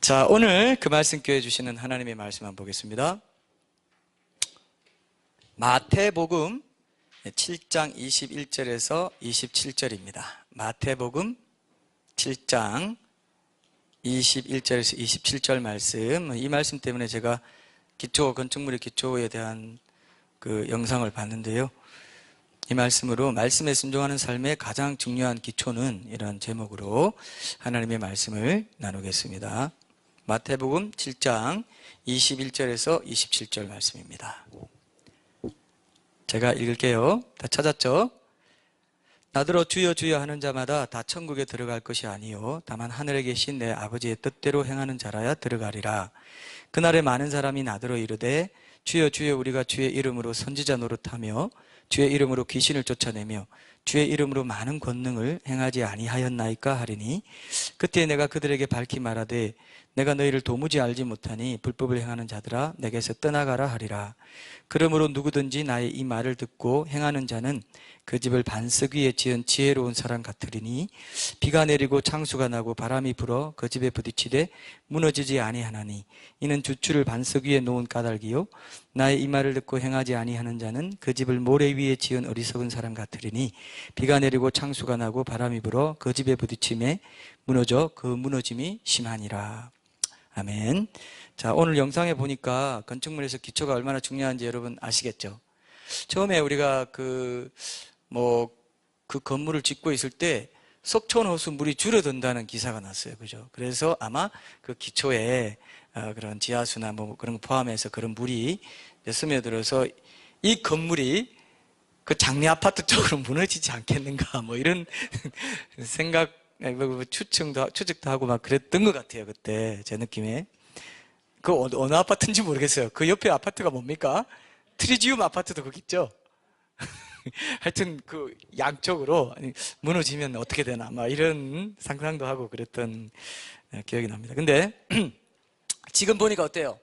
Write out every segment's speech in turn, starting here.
자, 오늘 그 말씀께 주시는 하나님의 말씀 한번 보겠습니다. 마태복음 7장 21절에서 27절입니다. 마태복음 7장 21절에서 27절 말씀. 이 말씀 때문에 제가 건축물의 기초에 대한 그 영상을 봤는데요. 이 말씀으로 말씀에 순종하는 삶의 가장 중요한 기초는 이런 제목으로 하나님의 말씀을 나누겠습니다. 마태복음 7장 21절에서 27절 말씀입니다. 제가 읽을게요. 다 찾았죠? 나더러 주여 주여 하는 자마다 다 천국에 들어갈 것이 아니요 다만 하늘에 계신 내 아버지의 뜻대로 행하는 자라야 들어가리라. 그날에 많은 사람이 나더러 이르되 주여 주여 우리가 주의 이름으로 선지자 노릇하며 주의 이름으로 귀신을 쫓아내며 주의 이름으로 많은 권능을 행하지 아니하였나이까 하리니 그때 내가 그들에게 밝히 말하되 내가 너희를 도무지 알지 못하니 불법을 행하는 자들아 내게서 떠나가라 하리라. 그러므로 누구든지 나의 이 말을 듣고 행하는 자는 그 집을 반석 위에 지은 지혜로운 사람 같으리니 비가 내리고 창수가 나고 바람이 불어 그 집에 부딪히되 무너지지 아니하나니 이는 주추를 반석 위에 놓은 까닭이요 나의 이 말을 듣고 행하지 아니하는 자는 그 집을 모래 위에 지은 어리석은 사람 같으리니 비가 내리고 창수가 나고 바람이 불어 그 집에 부딪힘에 무너져 그 무너짐이 심하니라. 아멘. 자, 오늘 영상에 보니까 건축물에서 기초가 얼마나 중요한지 여러분 아시겠죠? 처음에 우리가 그 건물을 짓고 있을 때 석촌호수 물이 줄어든다는 기사가 났어요. 그죠? 그래서 아마 그 기초에 그런 지하수나 그런 거 포함해서 그런 물이 스며들어서 이 건물이 그 장례 아파트 쪽으로 무너지지 않겠는가 이런 생각, 추측도 하고 막 그랬던 것 같아요. 그때 제 느낌에. 그 어느 아파트인지 모르겠어요. 그 옆에 아파트가 뭡니까? 트리지움 아파트도 거기 있죠? 하여튼 그 양쪽으로 무너지면 어떻게 되나 막 이런 상상도 하고 그랬던 기억이 납니다. 근데 지금 보니까 어때요?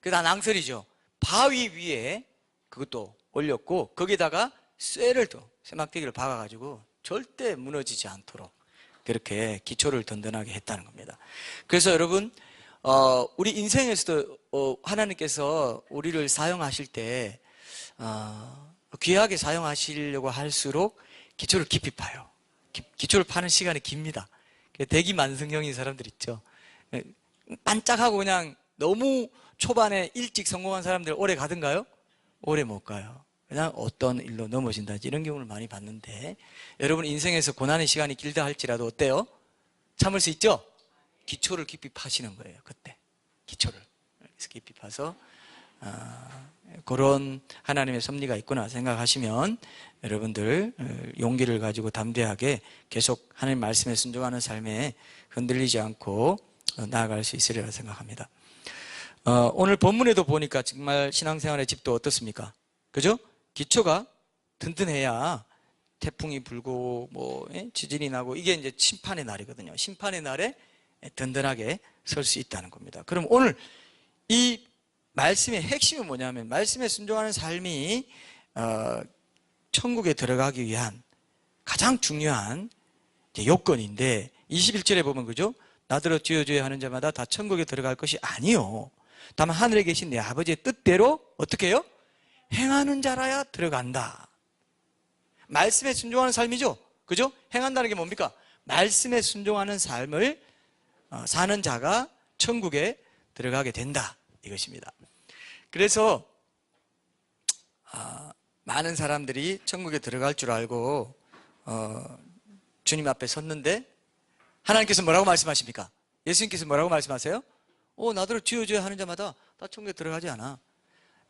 그게 다 낭설이죠. 바위 위에 그것도 올렸고 거기다가 쇠막대기를 박아가지고 절대 무너지지 않도록 그렇게 기초를 든든하게 했다는 겁니다. 그래서 여러분 우리 인생에서도 하나님께서 우리를 사용하실 때 귀하게 사용하시려고 할수록 기초를 깊이 파요. 기초를 파는 시간이 깁니다. 대기만성형인 사람들 있죠. 반짝하고 그냥 너무 초반에 일찍 성공한 사람들 오래 가든가요? 오래 못 가요. 그냥 어떤 일로 넘어진다든지 이런 경우를 많이 봤는데 여러분 인생에서 고난의 시간이 길다 할지라도 어때요? 참을 수 있죠? 기초를 깊이 파시는 거예요. 그때 기초를 깊이 파서 그런 하나님의 섭리가 있구나 생각하시면 여러분들 용기를 가지고 담대하게 계속 하나님 말씀에 순종하는 삶에 흔들리지 않고 나아갈 수 있으리라 생각합니다. 오늘 본문에도 보니까 정말 신앙생활의 집도 어떻습니까? 그죠? 기초가 든든해야 태풍이 불고 지진이 나고 이게 이제 심판의 날이거든요. 심판의 날에 든든하게 설 수 있다는 겁니다. 그럼 오늘 이 말씀의 핵심은 뭐냐면 말씀에 순종하는 삶이 천국에 들어가기 위한 가장 중요한 요건인데 21절에 보면 그죠? 나더러 주여 주여 하는 자마다 다 천국에 들어갈 것이 아니요 다만 하늘에 계신 내 아버지의 뜻대로 어떻게 해요? 행하는 자라야 들어간다. 말씀에 순종하는 삶이죠? 그죠? 행한다는 게 뭡니까? 말씀에 순종하는 삶을 사는 자가 천국에 들어가게 된다 이것입니다. 그래서 많은 사람들이 천국에 들어갈 줄 알고 주님 앞에 섰는데 하나님께서 뭐라고 말씀하십니까? 예수님께서 뭐라고 말씀하세요? 나더러 주여 주여 하는 자마다 다 천국에 들어가지 않아.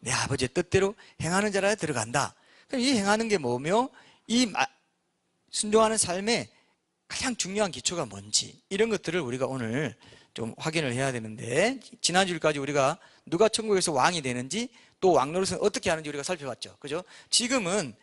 내 아버지의 뜻대로 행하는 자라야 들어간다. 그럼 이 행하는 게 뭐며 이 순종하는 삶의 가장 중요한 기초가 뭔지 이런 것들을 우리가 오늘 좀 확인을 해야 되는데 지난주일까지 우리가 누가 천국에서 왕이 되는지 또 왕노릇은 어떻게 하는지 우리가 살펴봤죠. 그죠? 지금은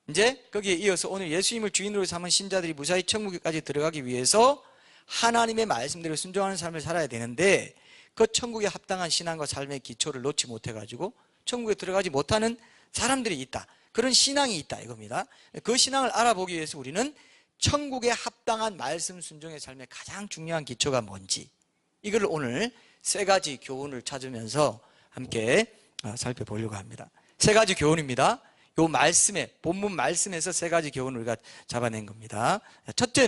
이제 거기에 이어서 오늘 예수님을 주인으로 삼은 신자들이 무사히 천국에까지 들어가기 위해서 하나님의 말씀대로 순종하는 삶을 살아야 되는데 그 천국에 합당한 신앙과 삶의 기초를 놓지 못해가지고 천국에 들어가지 못하는 사람들이 있다. 그런 신앙이 있다 이겁니다. 그 신앙을 알아보기 위해서 우리는 천국에 합당한 말씀 순종의 삶의 가장 중요한 기초가 뭔지 이걸 오늘 세 가지 교훈을 찾으면서 함께 살펴보려고 합니다. 세 가지 교훈입니다. 요 말씀에, 본문 말씀에서 세 가지 교훈을 우리가 잡아낸 겁니다. 첫째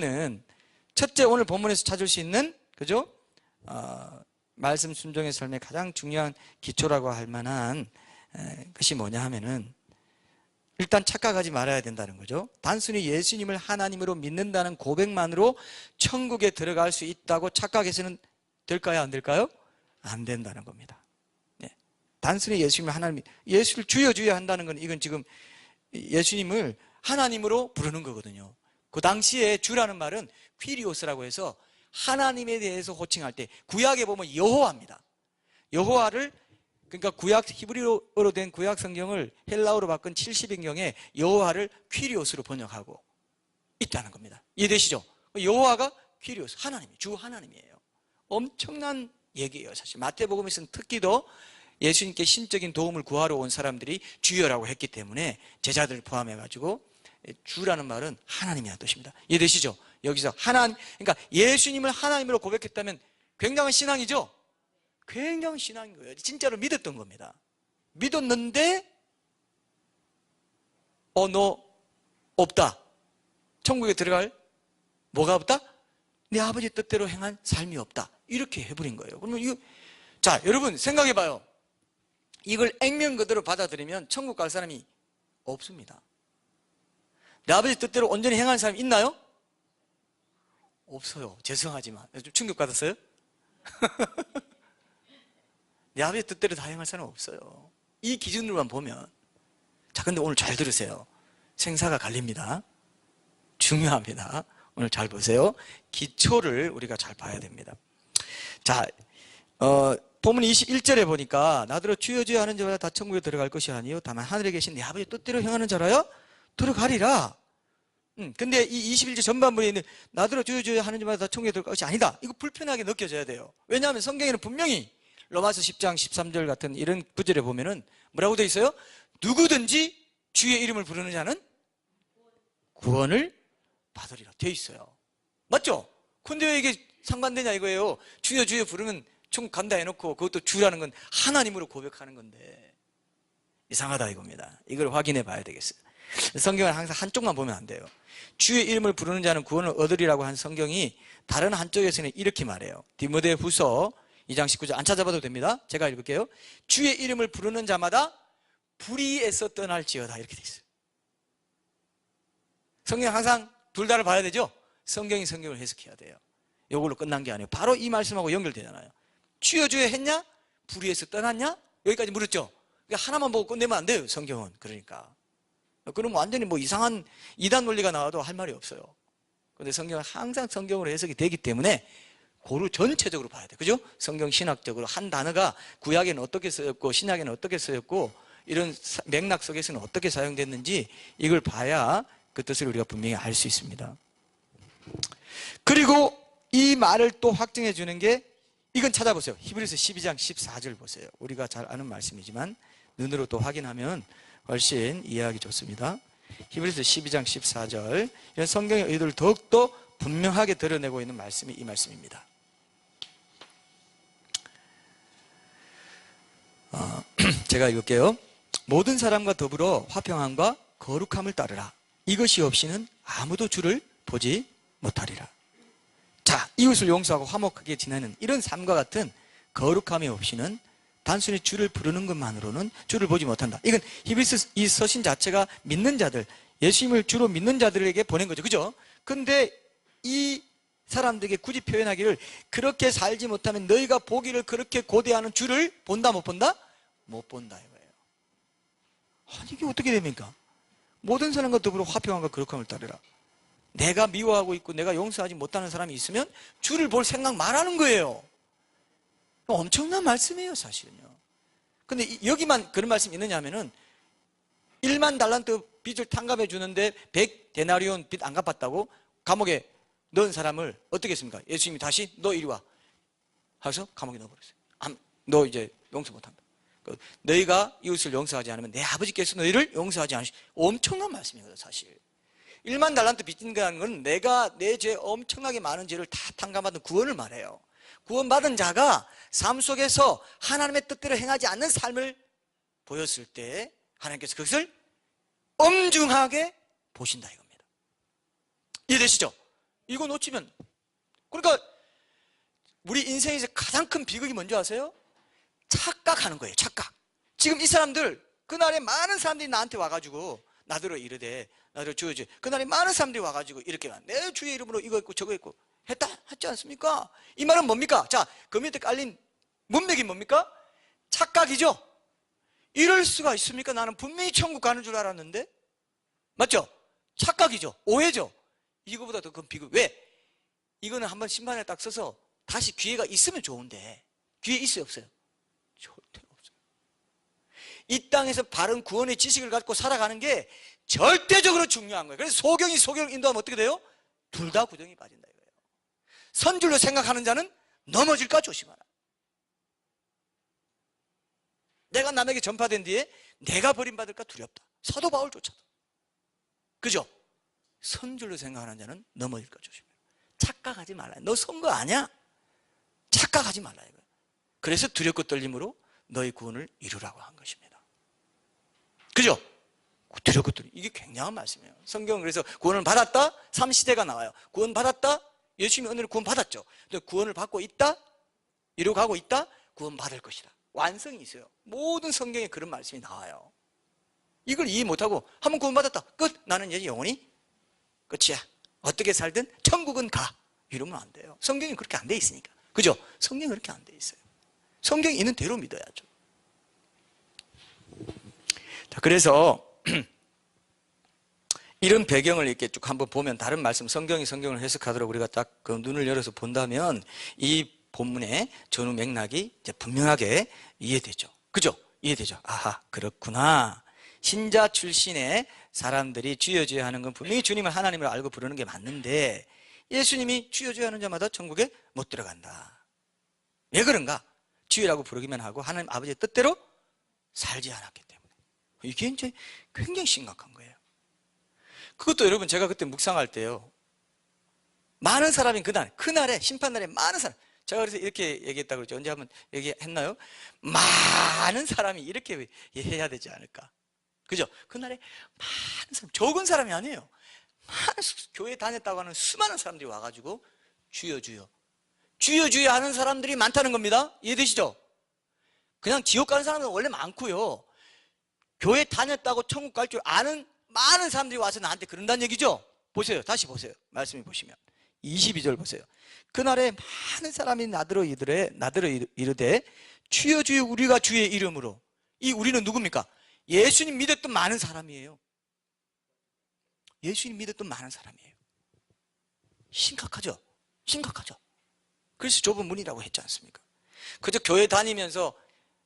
오늘 본문에서 찾을 수 있는, 그죠? 말씀 순종의 삶의 가장 중요한 기초라고 할 만한 것이 뭐냐 하면은, 일단 착각하지 말아야 된다는 거죠. 단순히 예수님을 하나님으로 믿는다는 고백만으로 천국에 들어갈 수 있다고 착각해서는 될까요? 안 될까요? 안 된다는 겁니다. 네. 단순히 예수님을 하나님, 예수를 주여 주여 한다는 건 이건 지금 예수님을 하나님으로 부르는 거거든요. 그 당시에 주라는 말은 퀴리오스라고 해서 하나님에 대해서 호칭할 때, 구약에 보면 여호와입니다. 여호와를, 그러니까 구약 히브리어로 된 구약 성경을 헬라어로 바꾼 70인경에 여호와를 퀴리오스로 번역하고 있다는 겁니다. 이해되시죠? 여호와가 퀴리오스, 하나님, 주 하나님이에요. 엄청난 얘기예요. 사실 마태복음에서는 특히 더 예수님께 신적인 도움을 구하러 온 사람들이 주여라고 했기 때문에 제자들을 포함해가지고 주라는 말은 하나님이라는 뜻입니다. 이해되시죠? 여기서 그러니까 예수님을 하나님으로 고백했다면 굉장한 신앙이죠? 굉장한 신앙인 거예요. 진짜로 믿었던 겁니다. 믿었는데 너 없다. 천국에 들어갈 뭐가 없다? 내 아버지 뜻대로 행한 삶이 없다. 이렇게 해버린 거예요. 그러면 자, 여러분 생각해봐요. 이걸 액면 그대로 받아들이면 천국 갈 사람이 없습니다. 내 아버지 뜻대로 온전히 행하는 사람이 있나요? 없어요. 죄송하지만. 좀 충격받았어요? 내 아버지 뜻대로 다 행할 사람은 없어요. 이 기준으로만 보면. 자, 근데 오늘 잘 들으세요. 생사가 갈립니다. 중요합니다. 오늘 잘 보세요. 기초를 우리가 잘 봐야 됩니다. 자, 본문 21절에 보니까 나더러 주여 주여 하는 자마다 다 천국에 들어갈 것이 아니요 다만 하늘에 계신 내 아버지 뜻대로 행하는 자라야 들어가리라. 근데 이 21절 전반부에 있는 나더러 주여 주여 하는 자마다 다 천국에 들어갈 것이 아니다. 이거 불편하게 느껴져야 돼요. 왜냐하면 성경에는 분명히 로마서 10장 13절 같은 이런 구절에 보면은 뭐라고 되어 있어요? 누구든지 주의 이름을 부르는 자는 구원을 받으리라 되어 있어요. 맞죠? 근데 왜 이게 상반되냐 이거예요. 주여 주여 부르면 천국 간다 해놓고 그것도 주라는 건 하나님으로 고백하는 건데 이상하다 이겁니다. 이걸 확인해 봐야 되겠어요. 성경은 항상 한쪽만 보면 안 돼요. 주의 이름을 부르는 자는 구원을 얻으리라고 한 성경이 다른 한쪽에서는 이렇게 말해요. 디모데후서 2장 19절 안 찾아봐도 됩니다. 제가 읽을게요. 주의 이름을 부르는 자마다 불의에서 떠날지어다 이렇게 돼 있어요. 성경 항상 둘 다를 봐야 되죠. 성경이 성경을 해석해야 돼요. 이걸로 끝난 게 아니에요. 바로 이 말씀하고 연결되잖아요. 주여 주여 했냐? 불의에서 떠났냐? 여기까지 물었죠. 하나만 보고 끝내면 안 돼요. 성경은. 그러니까 그럼 완전히 뭐 이상한 이단 논리가 나와도 할 말이 없어요. 그런데 성경은 항상 성경으로 해석이 되기 때문에 고루 전체적으로 봐야 돼요. 그죠? 성경 신학적으로 한 단어가 구약에는 어떻게 쓰였고 신약에는 어떻게 쓰였고 이런 맥락 속에서는 어떻게 사용됐는지 이걸 봐야 그 뜻을 우리가 분명히 알 수 있습니다. 그리고 이 말을 또 확증해 주는 게 이건 찾아보세요. 히브리서 12장 14절 보세요. 우리가 잘 아는 말씀이지만 눈으로 또 확인하면 훨씬 이해하기 좋습니다. 히브리서 12장 14절 이런 성경의 의도를 더욱더 분명하게 드러내고 있는 말씀이 이 말씀입니다. 제가 읽을게요. 모든 사람과 더불어 화평함과 거룩함을 따르라. 이것이 없이는 아무도 주를 보지 못하리라. 자, 이웃을 용서하고 화목하게 지내는 이런 삶과 같은 거룩함이 없이는 단순히 주를 부르는 것만으로는 주를 보지 못한다. 이건 히브리서 이 서신 자체가 믿는 자들, 예수님을 주로 믿는 자들에게 보낸 거죠. 그죠? 근데 이 사람들에게 굳이 표현하기를 그렇게 살지 못하면 너희가 보기를 그렇게 고대하는 주를 본다 못 본다? 못 본다 이거예요. 아니 이게 어떻게 됩니까? 모든 사람과 더불어 화평함과 거룩함을 따르라. 내가 미워하고 있고 내가 용서하지 못하는 사람이 있으면 주를 볼 생각 말하는 거예요. 엄청난 말씀이에요 사실은요. 근데 여기만 그런 말씀이 있느냐 하면은 1만 달란트 빚을 탕감해 주는데 100데나리온 빚 안 갚았다고 감옥에 넣은 사람을 어떻게 했습니까? 예수님이 다시 너 이리 와 하셔서 감옥에 넣어버렸어요. 너 이제 용서 못한다. 너희가 이웃을 용서하지 않으면 내 아버지께서 너희를 용서하지 않으시. 엄청난 말씀이거든요 사실. 1만 달란트 빚진다는 건 내가 내 죄 엄청나게 많은 죄를 다 탕감받은 구원을 말해요. 구원받은 자가 삶 속에서 하나님의 뜻대로 행하지 않는 삶을 보였을 때 하나님께서 그것을 엄중하게 보신다 이겁니다. 이해되시죠? 이거 놓치면, 그러니까 우리 인생에서 가장 큰 비극이 뭔지 아세요? 착각하는 거예요. 착각. 지금 이 사람들, 그날에 많은 사람들이 나한테 와가지고 나더러 이르되 나더러 주어지, 그날에 많은 사람들이 와가지고 이렇게 내 주의 이름으로 이거 있고 저거 있고 했다 했지 않습니까? 이 말은 뭡니까? 자, 그 밑에 깔린 문맥이 뭡니까? 착각이죠. 이럴 수가 있습니까? 나는 분명히 천국 가는 줄 알았는데. 맞죠? 착각이죠. 오해죠. 이거보다 더 큰 비극. 왜? 이거는 한번 심판에 딱 서서 다시 기회가 있으면 좋은데 기회 있어요 없어요? 절대 없어요. 이 땅에서 바른 구원의 지식을 갖고 살아가는 게 절대적으로 중요한 거예요. 그래서 소경이 소경을 인도하면 어떻게 돼요? 둘 다 구덩이 빠진다 이거예요. 선줄로 생각하는 자는 넘어질까 조심하라. 내가 남에게 전파된 뒤에 내가 버림받을까 두렵다. 사도 바울조차도. 그죠? 선줄로 생각하는 자는 넘어질까 조심해라. 착각하지 말라. 너 선거 아니야? 착각하지 말라 이거예요. 그래서 두렵고 떨림으로 너희 구원을 이루라고 한 것입니다. 그죠? 두렵고 떨림. 이게 굉장한 말씀이에요. 성경은 그래서 구원을 받았다? 3시대가 나와요. 구원 받았다? 예수님의 은혜로 구원 받았죠. 근데 구원을 받고 있다? 이루어가고 있다? 구원 받을 것이다. 완성이 있어요. 모든 성경에 그런 말씀이 나와요. 이걸 이해 못하고 한번 구원 받았다. 끝. 나는 이제 영원히 끝이야. 어떻게 살든 천국은 가. 이러면 안 돼요. 성경이 그렇게 안 돼 있으니까. 그죠? 성경이 그렇게 안 돼 있어요. 성경이 있는 대로 믿어야죠. 자, 그래서 이런 배경을 이렇게 쭉 한번 보면 다른 말씀, 성경이 성경을 해석하도록 우리가 딱 그 눈을 열어서 본다면 이 본문의 전후 맥락이 이제 분명하게 이해되죠. 그죠? 이해되죠? 아하, 그렇구나. 신자 출신의 사람들이 주여 주여 하는 건 분명히 주님을 하나님으로 알고 부르는 게 맞는데 예수님이 주여 주여 하는 자마다 천국에 못 들어간다. 왜 그런가? 주여라고 부르기만 하고 하나님 아버지의 뜻대로 살지 않았기 때문에. 이게 이제 굉장히 심각한 거예요. 그것도 여러분 제가 그때 묵상할 때요. 많은 사람이 그날에 심판날에 많은 사람, 제가 그래서 이렇게 얘기했다고 그러죠. 언제 한번 얘기했나요? 많은 사람이 이렇게 해야 되지 않을까. 그죠? 그날에 많은 사람, 적은 사람이 아니에요. 많은 교회 다녔다고 하는 수많은 사람들이 와가지고 주여 주여 주여 주여 하는 사람들이 많다는 겁니다. 이해되시죠? 그냥 지옥 가는 사람은 원래 많고요. 교회 다녔다고 천국 갈 줄 아는 많은 사람들이 와서 나한테 그런다는 얘기죠. 보세요. 다시 보세요. 말씀해 보시면 22절 보세요. 그날에 많은 사람이 나더러 이르되 주여 주여 우리가 주의 이름으로. 이 우리는 누굽니까? 예수님 믿었던 많은 사람이에요. 예수님 믿었던 많은 사람이에요. 심각하죠? 심각하죠? 그래서 좁은 문이라고 했지 않습니까? 그저 교회 다니면서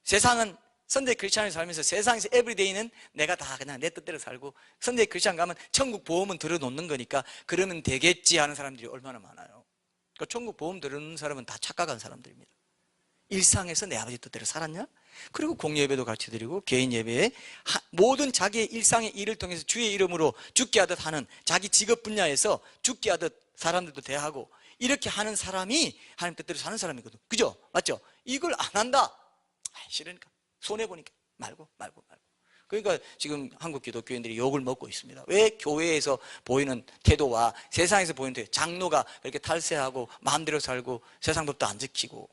세상은 선대 크리스찬을 살면서 세상에서 에브리데이는 내가 다 그냥 내 뜻대로 살고 선대 크리스찬 가면 천국 보험은 들어놓는 거니까 그러면 되겠지 하는 사람들이 얼마나 많아요. 그러니까 천국 보험 들어놓는 사람은 다 착각한 사람들입니다. 일상에서 내 아버지 뜻대로 살았냐? 그리고 공예배도 같이 드리고 개인 예배에 모든 자기의 일상의 일을 통해서 주의 이름으로 죽게 하듯 하는 자기 직업 분야에서 죽게 하듯 사람들도 대하고 이렇게 하는 사람이 하나님 뜻대로 사는 사람이거든. 그죠? 맞죠? 이걸 안 한다. 싫으니까 손해보니까 말고. 그러니까 지금 한국 기독교인들이 욕을 먹고 있습니다. 왜 교회에서 보이는 태도와 세상에서 보이는 태도, 장로가 이렇게 탈세하고 마음대로 살고 세상 법도 안 지키고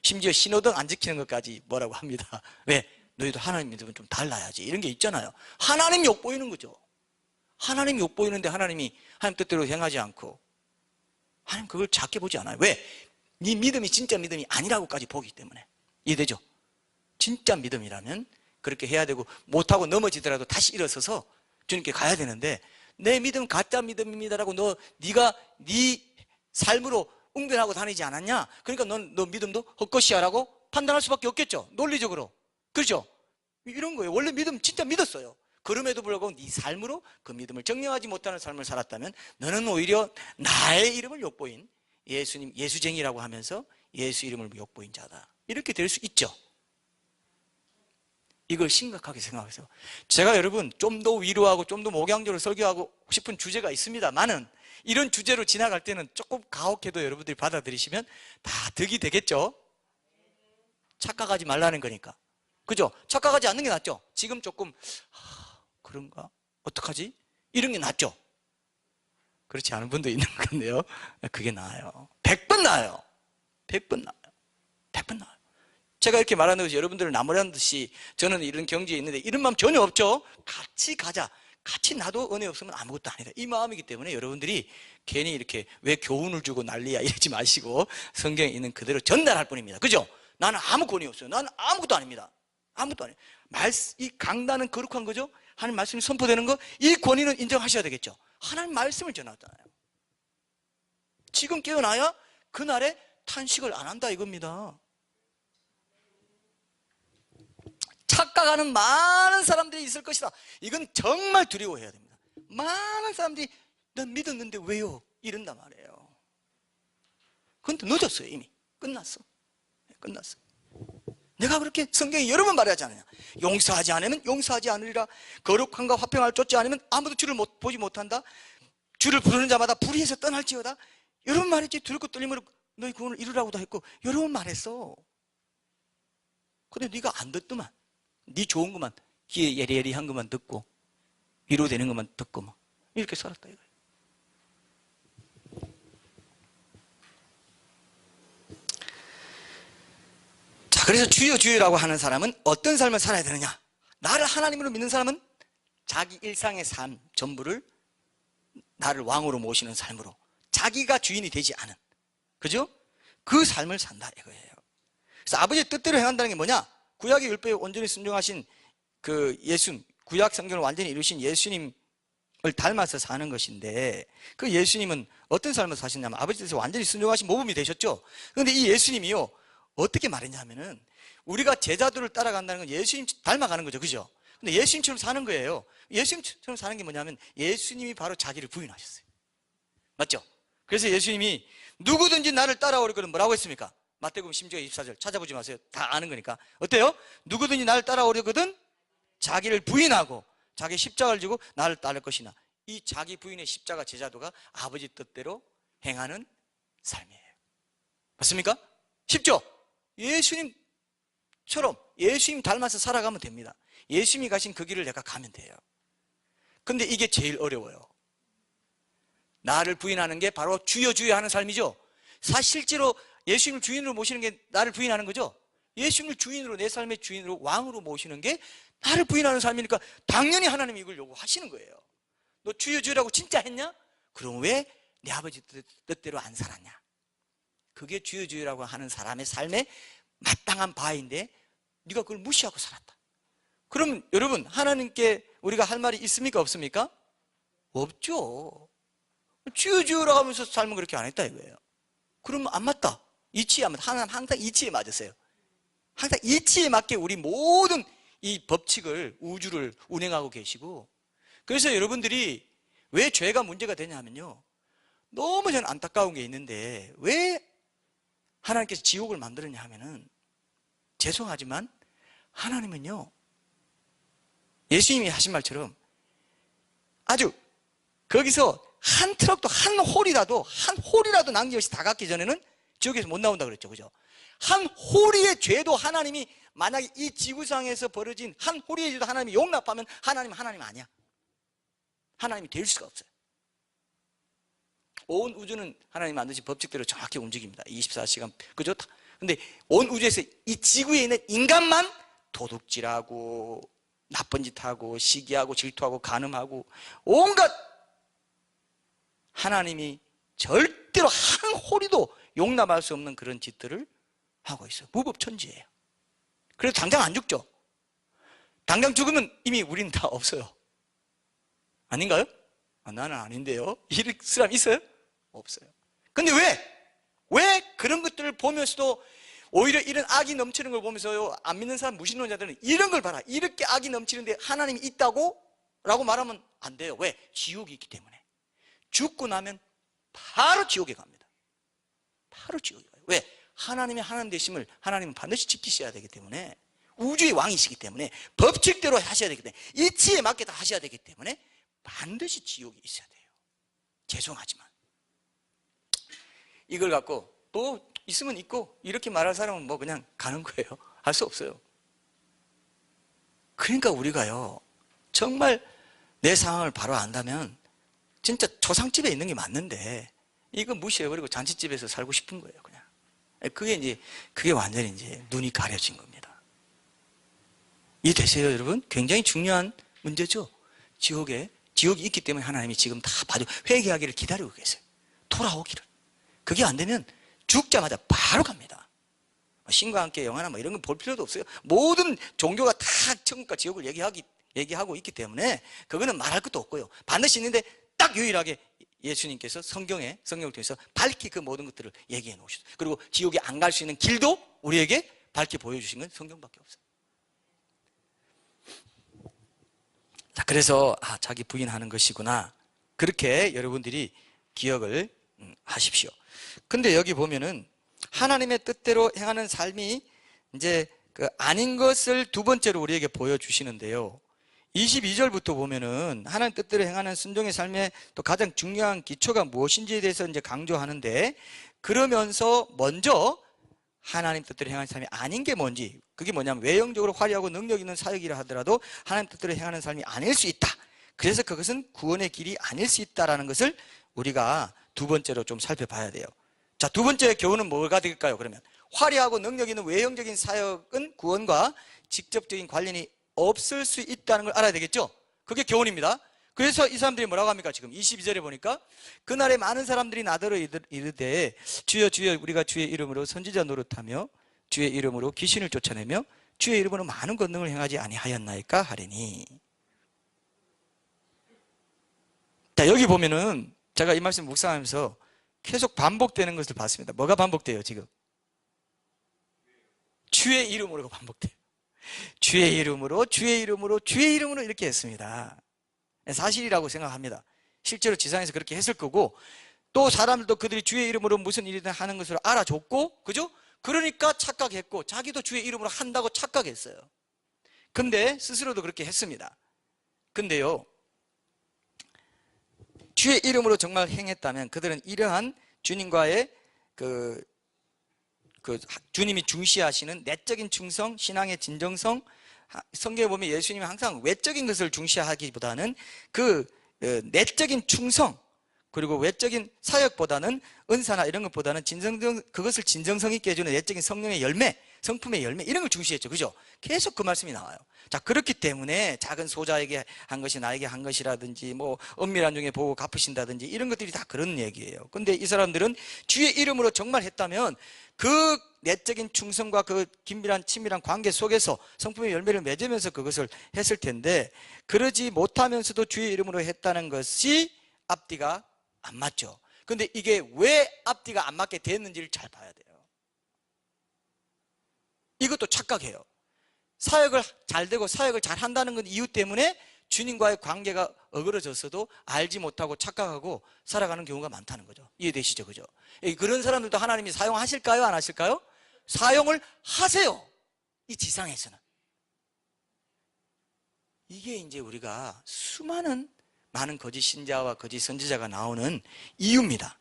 심지어 신호등 안 지키는 것까지 뭐라고 합니다. 왜? 너희도 하나님 믿으면 좀 달라야지. 이런 게 있잖아요. 하나님 욕보이는 거죠. 하나님 욕보이는데 하나님이 하나님 뜻대로 행하지 않고 하나님 그걸 작게 보지 않아요. 왜? 네 믿음이 진짜 믿음이 아니라고까지 보기 때문에. 이해되죠? 진짜 믿음이라면 그렇게 해야 되고 못하고 넘어지더라도 다시 일어서서 주님께 가야 되는데 내 믿음 가짜 믿음입니다라고 네가 네 삶으로 웅변하고 다니지 않았냐? 그러니까 너 믿음도 헛것이야라고 판단할 수밖에 없겠죠. 논리적으로. 그렇죠? 이런 거예요. 원래 믿음 진짜 믿었어요. 그럼에도 불구하고 네 삶으로 그 믿음을 증명하지 못하는 삶을 살았다면 너는 오히려 나의 이름을 욕보인 예수님, 예수쟁이라고 하면서 예수 이름을 욕보인 자다. 이렇게 될 수 있죠. 이걸 심각하게 생각해서 제가 여러분 좀 더 위로하고 좀 더 목양적으로 설교하고 싶은 주제가 있습니다만은 이런 주제로 지나갈 때는 조금 가혹해도 여러분들이 받아들이시면 다 득이 되겠죠? 착각하지 말라는 거니까. 그죠? 착각하지 않는 게 낫죠? 지금 조금 그런가? 어떡하지? 이런 게 낫죠? 그렇지 않은 분도 있는 것 같네요. 그게 나아요. 100번 나아요. 100번 나아요. 100번 나아요. 제가 이렇게 말하는 것이 여러분들을 나무라는 듯이 저는 이런 경지에 있는데 이런 마음 전혀 없죠? 같이 가자. 같이 나도 은혜 없으면 아무것도 아니다. 이 마음이기 때문에 여러분들이 괜히 이렇게 왜 교훈을 주고 난리야 이러지 마시고 성경에 있는 그대로 전달할 뿐입니다. 그죠? 나는 아무 권위 없어요. 나는 아무것도 아닙니다. 아무것도 아니에요. 이 강단은 거룩한 거죠? 하나님 말씀이 선포되는 거, 이 권위는 인정하셔야 되겠죠? 하나님 말씀을 전하잖아요. 지금 깨어나야 그날에 탄식을 안 한다 이겁니다. 착각하는 많은 사람들이 있을 것이다. 이건 정말 두려워해야 됩니다. 많은 사람들이 난 믿었는데 왜요? 이런단 말이에요. 그건 늦었어요. 이미 끝났어. 끝났어. 내가 그렇게 성경에 여러 번 말하지 않느냐. 용서하지 않으면 용서하지 않으리라. 거룩함과 화평을 쫓지 않으면 아무도 주를 보지 못한다. 주를 부르는 자마다 불의해서 떠날지어다. 여러 번 말했지. 두렵고 떨림으로 너희 구원을 이루라고도 했고 여러 번 말했어. 근데 네가 안 듣더만. 네 좋은 것만, 귀에 예리예리한 것만 듣고 위로되는 것만 듣고 막 이렇게 살았다 이거예요. 자, 그래서 주여 주여라고 하는 사람은 어떤 삶을 살아야 되느냐? 나를 하나님으로 믿는 사람은 자기 일상의 삶 전부를 나를 왕으로 모시는 삶으로 자기가 주인이 되지 않은, 그죠? 그 삶을 산다 이거예요. 그래서 아버지의 뜻대로 행한다는 게 뭐냐? 구약의 율법에 온전히 순종하신 그 구약 성경을 완전히 이루신 예수님을 닮아서 사는 것인데, 그 예수님은 어떤 삶을 사셨냐면 아버지 뜻에 완전히 순종하신 모범이 되셨죠. 그런데 이 예수님이요 어떻게 말했냐면은 우리가 제자들을 따라간다는 건 예수님 닮아가는 거죠, 그죠? 근데 예수님처럼 사는 거예요. 예수님처럼 사는 게 뭐냐면 예수님이 바로 자기를 부인하셨어요. 맞죠? 그래서 예수님이 누구든지 나를 따라오려거든 뭐라고 했습니까? 마태복음 10장 24절 찾아보지 마세요. 다 아는 거니까. 어때요? 누구든지 나를 따라오려거든 자기를 부인하고 자기 십자가를 지고 나를 따를 것이나. 이 자기 부인의 십자가 제자도가 아버지 뜻대로 행하는 삶이에요. 맞습니까? 쉽죠? 예수님처럼 예수님 닮아서 살아가면 됩니다. 예수님이 가신 그 길을 내가 가면 돼요. 근데 이게 제일 어려워요. 나를 부인하는 게 바로 주여 주여 하는 삶이죠. 실제로 예수님을 주인으로 모시는 게 나를 부인하는 거죠. 예수님을 주인으로, 내 삶의 주인으로, 왕으로 모시는 게 나를 부인하는 삶이니까 당연히 하나님이 이걸 요구하시는 거예요. 너 주여 주여라고 진짜 했냐? 그럼 왜 내 아버지 뜻대로 안 살았냐? 그게 주여 주여라고 하는 사람의 삶의 마땅한 바인데 네가 그걸 무시하고 살았다. 그러면 여러분, 하나님께 우리가 할 말이 있습니까 없습니까? 없죠. 주여 주여라고 하면서 삶은 그렇게 안 했다 이거예요. 그러면 안 맞다. 이치에 안 맞다. 하나님 항상 이치에 맞으세요. 항상 이치에 맞게 우리 모든 이 법칙을, 우주를 운행하고 계시고, 그래서 여러분들이 왜 죄가 문제가 되냐면요, 너무 저는 안타까운 게 있는데 왜 하나님께서 지옥을 만들었냐 하면은, 죄송하지만 하나님은요 예수님이 하신 말처럼 아주 거기서 한 트럭도 한 홀이라도 남김없이 다 갖기 전에는 지옥에서 못 나온다 그랬죠, 그죠? 한 홀이의 죄도 하나님이 만약에 이 지구상에서 벌어진 한 홀이의 죄도 하나님이 용납하면 하나님 아니야. 하나님이 될 수가 없어요. 온 우주는 하나님 만드신 법칙대로 정확히 움직입니다. 24시간, 그죠? 근데 온 우주에서 이 지구에 있는 인간만 도둑질하고 나쁜 짓하고 시기하고 질투하고 간음하고 온갖, 하나님이 절대로 한 홀이도 용납할 수 없는 그런 짓들을 하고 있어요. 무법천지예요. 그래서 당장 안 죽죠. 당장 죽으면 이미 우리는 다 없어요. 아닌가요? 나는 아닌데요. 이럴 사람 있어요? 없어요. 근데 왜 그런 것들을 보면서도 오히려 이런 악이 넘치는 걸 보면서요, 안 믿는 사람, 무신론자들은 이런 걸 봐라. 이렇게 악이 넘치는데 하나님이 있다고? 라고 말하면 안 돼요. 왜? 지옥이 있기 때문에. 죽고 나면 바로 지옥에 갑니다. 바로 지옥에 가요. 왜? 하나님의 하나님 되심을 하나님은 반드시 지키셔야 되기 때문에, 우주의 왕이시기 때문에, 법칙대로 하셔야 되기 때문에, 이치에 맞게 다 하셔야 되기 때문에 반드시 지옥이 있어야 돼요. 죄송하지만. 이걸 갖고 또 있으면 있고 이렇게 말할 사람은 뭐 그냥 가는 거예요. 할 수 없어요. 그러니까 우리가요, 정말 내 상황을 바로 안다면 진짜 초상집에 있는 게 맞는데 이거 무시해버리고 잔치집에서 살고 싶은 거예요, 그냥. 그게 완전히 이제 눈이 가려진 겁니다. 이해되세요, 여러분? 굉장히 중요한 문제죠. 지옥이 있기 때문에 하나님이 지금 다 봐줘 회개하기를 기다리고 계세요. 돌아오기를. 그게 안 되면 죽자마자 바로 갑니다. 신과 함께 영화나 뭐 이런 거 볼 필요도 없어요. 모든 종교가 다 천국과 지옥을 얘기하고 있기 때문에 그거는 말할 것도 없고요. 반드시 있는데 딱 유일하게 예수님께서 성경을 통해서 밝히 그 모든 것들을 얘기해 놓으셨어요. 그리고 지옥에 안 갈 수 있는 길도 우리에게 밝히 보여주신 건 성경밖에 없어요. 자, 그래서 자기 부인하는 것이구나, 그렇게 여러분들이 기억을 하십시오. 근데 여기 보면은 하나님의 뜻대로 행하는 삶이 이제 아닌 것을 두 번째로 우리에게 보여주시는데요. 22절부터 보면은 하나님 뜻대로 행하는 순종의 삶의 또 가장 중요한 기초가 무엇인지에 대해서 이제 강조하는데, 그러면서 먼저 하나님 뜻대로 행하는 삶이 아닌 게 뭔지, 그게 뭐냐면 외형적으로 화려하고 능력 있는 사역이라 하더라도 하나님 뜻대로 행하는 삶이 아닐 수 있다. 그래서 그것은 구원의 길이 아닐 수 있다라는 것을 우리가 두 번째로 좀 살펴봐야 돼요. 자, 두 번째 교훈은 뭐가 될까요? 그러면 화려하고 능력 있는 외형적인 사역은 구원과 직접적인 관련이 없을 수 있다는 걸 알아야 되겠죠? 그게 교훈입니다. 그래서 이 사람들이 뭐라고 합니까? 지금 22절에 보니까 그날에 많은 사람들이 나더러 이르되 주여 주여 우리가 주의 이름으로 선지자 노릇하며 주의 이름으로 귀신을 쫓아내며 주의 이름으로 많은 권능을 행하지 아니하였나이까 하리니. 자, 여기 보면은 제가 이 말씀 묵상하면서 계속 반복되는 것을 봤습니다. 뭐가 반복돼요, 지금? 주의 이름으로가 반복돼요. 주의 이름으로, 주의 이름으로, 주의 이름으로 이렇게 했습니다. 사실이라고 생각합니다. 실제로 지상에서 그렇게 했을 거고, 또 사람들도 그들이 주의 이름으로 무슨 일이든 하는 것으로 알아줬고, 그죠? 그러니까 착각했고, 자기도 주의 이름으로 한다고 착각했어요. 근데 스스로도 그렇게 했습니다. 근데요, 주의 이름으로 정말 행했다면 그들은 이러한 주님과의 주님이 중시하시는 내적인 충성, 신앙의 진정성, 성경에 보면 예수님이 항상 외적인 것을 중시하기보다는 내적인 충성, 그리고 외적인 사역보다는 은사나 이런 것보다는 그것을 진정성 있게 해주는 내적인 성령의 열매, 성품의 열매, 이런 걸 중시했죠. 그죠? 계속 그 말씀이 나와요. 자, 그렇기 때문에 작은 소자에게 한 것이 나에게 한 것이라든지, 뭐 은밀한 중에 보고 갚으신다든지, 이런 것들이 다 그런 얘기예요. 근데 이 사람들은 주의 이름으로 정말 했다면 그 내적인 충성과 그 긴밀한 친밀한 관계 속에서 성품의 열매를 맺으면서 그것을 했을 텐데, 그러지 못하면서도 주의 이름으로 했다는 것이 앞뒤가 안 맞죠. 근데 이게 왜 앞뒤가 안 맞게 됐는지를 잘 봐야 돼요. 이것도 착각해요. 사역을 잘 되고 사역을 잘 한다는 건 이유 때문에 주님과의 관계가 어그러졌어도 알지 못하고 착각하고 살아가는 경우가 많다는 거죠. 이해되시죠? 그죠? 그런 사람들도 하나님이 사용하실까요? 안 하실까요? 사용을 하세요. 이 지상에서는. 이게 이제 우리가 많은 거짓 신자와 거짓 선지자가 나오는 이유입니다.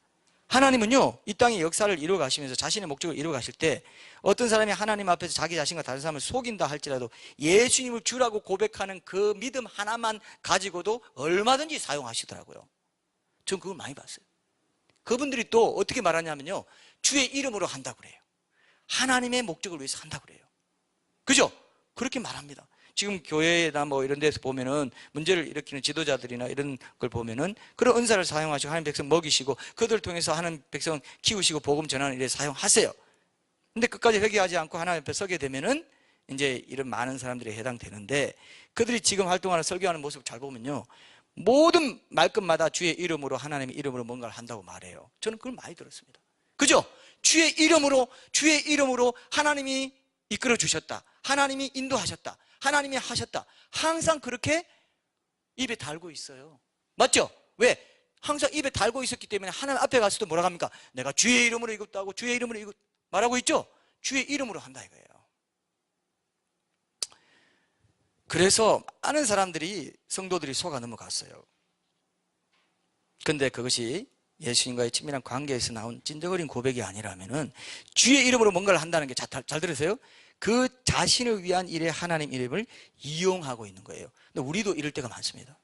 하나님은요, 이 땅의 역사를 이루어 가시면서 자신의 목적을 이루어 가실 때 어떤 사람이 하나님 앞에서 자기 자신과 다른 사람을 속인다 할지라도 예수님을 주라고 고백하는 그 믿음 하나만 가지고도 얼마든지 사용하시더라고요. 전 그걸 많이 봤어요. 그분들이 또 어떻게 말하냐면요, 주의 이름으로 한다고 그래요. 하나님의 목적을 위해서 한다고 그래요. 그죠? 그렇게 말합니다. 지금 교회나 뭐 이런 데서 보면은 문제를 일으키는 지도자들이나 이런 걸 보면은 그런 은사를 사용하시고 하나님 백성 먹이시고 그들을 통해서 하나님 백성 키우시고 복음 전하는 일에 사용하세요. 근데 끝까지 회개하지 않고 하나님 앞에 서게 되면은 이제 이런 많은 사람들이 해당되는데, 그들이 지금 활동하는 설교하는 모습을 잘 보면요, 모든 말끝마다 주의 이름으로, 하나님의 이름으로 뭔가를 한다고 말해요. 저는 그걸 많이 들었습니다. 그죠? 주의 이름으로 하나님이 이끌어 주셨다, 하나님이 인도하셨다, 하나님이 하셨다, 항상 그렇게 입에 달고 있어요. 맞죠? 왜? 항상 입에 달고 있었기 때문에 하나님 앞에 가서도 뭐라고 합니까? 내가 주의 이름으로 이것도 하고 주의 이름으로 이것 말하고 있죠? 주의 이름으로 한다 이거예요. 그래서 많은 사람들이, 성도들이 속아 넘어갔어요. 근데 그것이 예수님과의 친밀한 관계에서 나온 찐득어린 고백이 아니라면은 주의 이름으로 뭔가를 한다는 게 잘 들으세요? 그 자신을 위한 일에 하나님 이름을 이용하고 있는 거예요. 근데 우리도 이럴 때가 많습니다.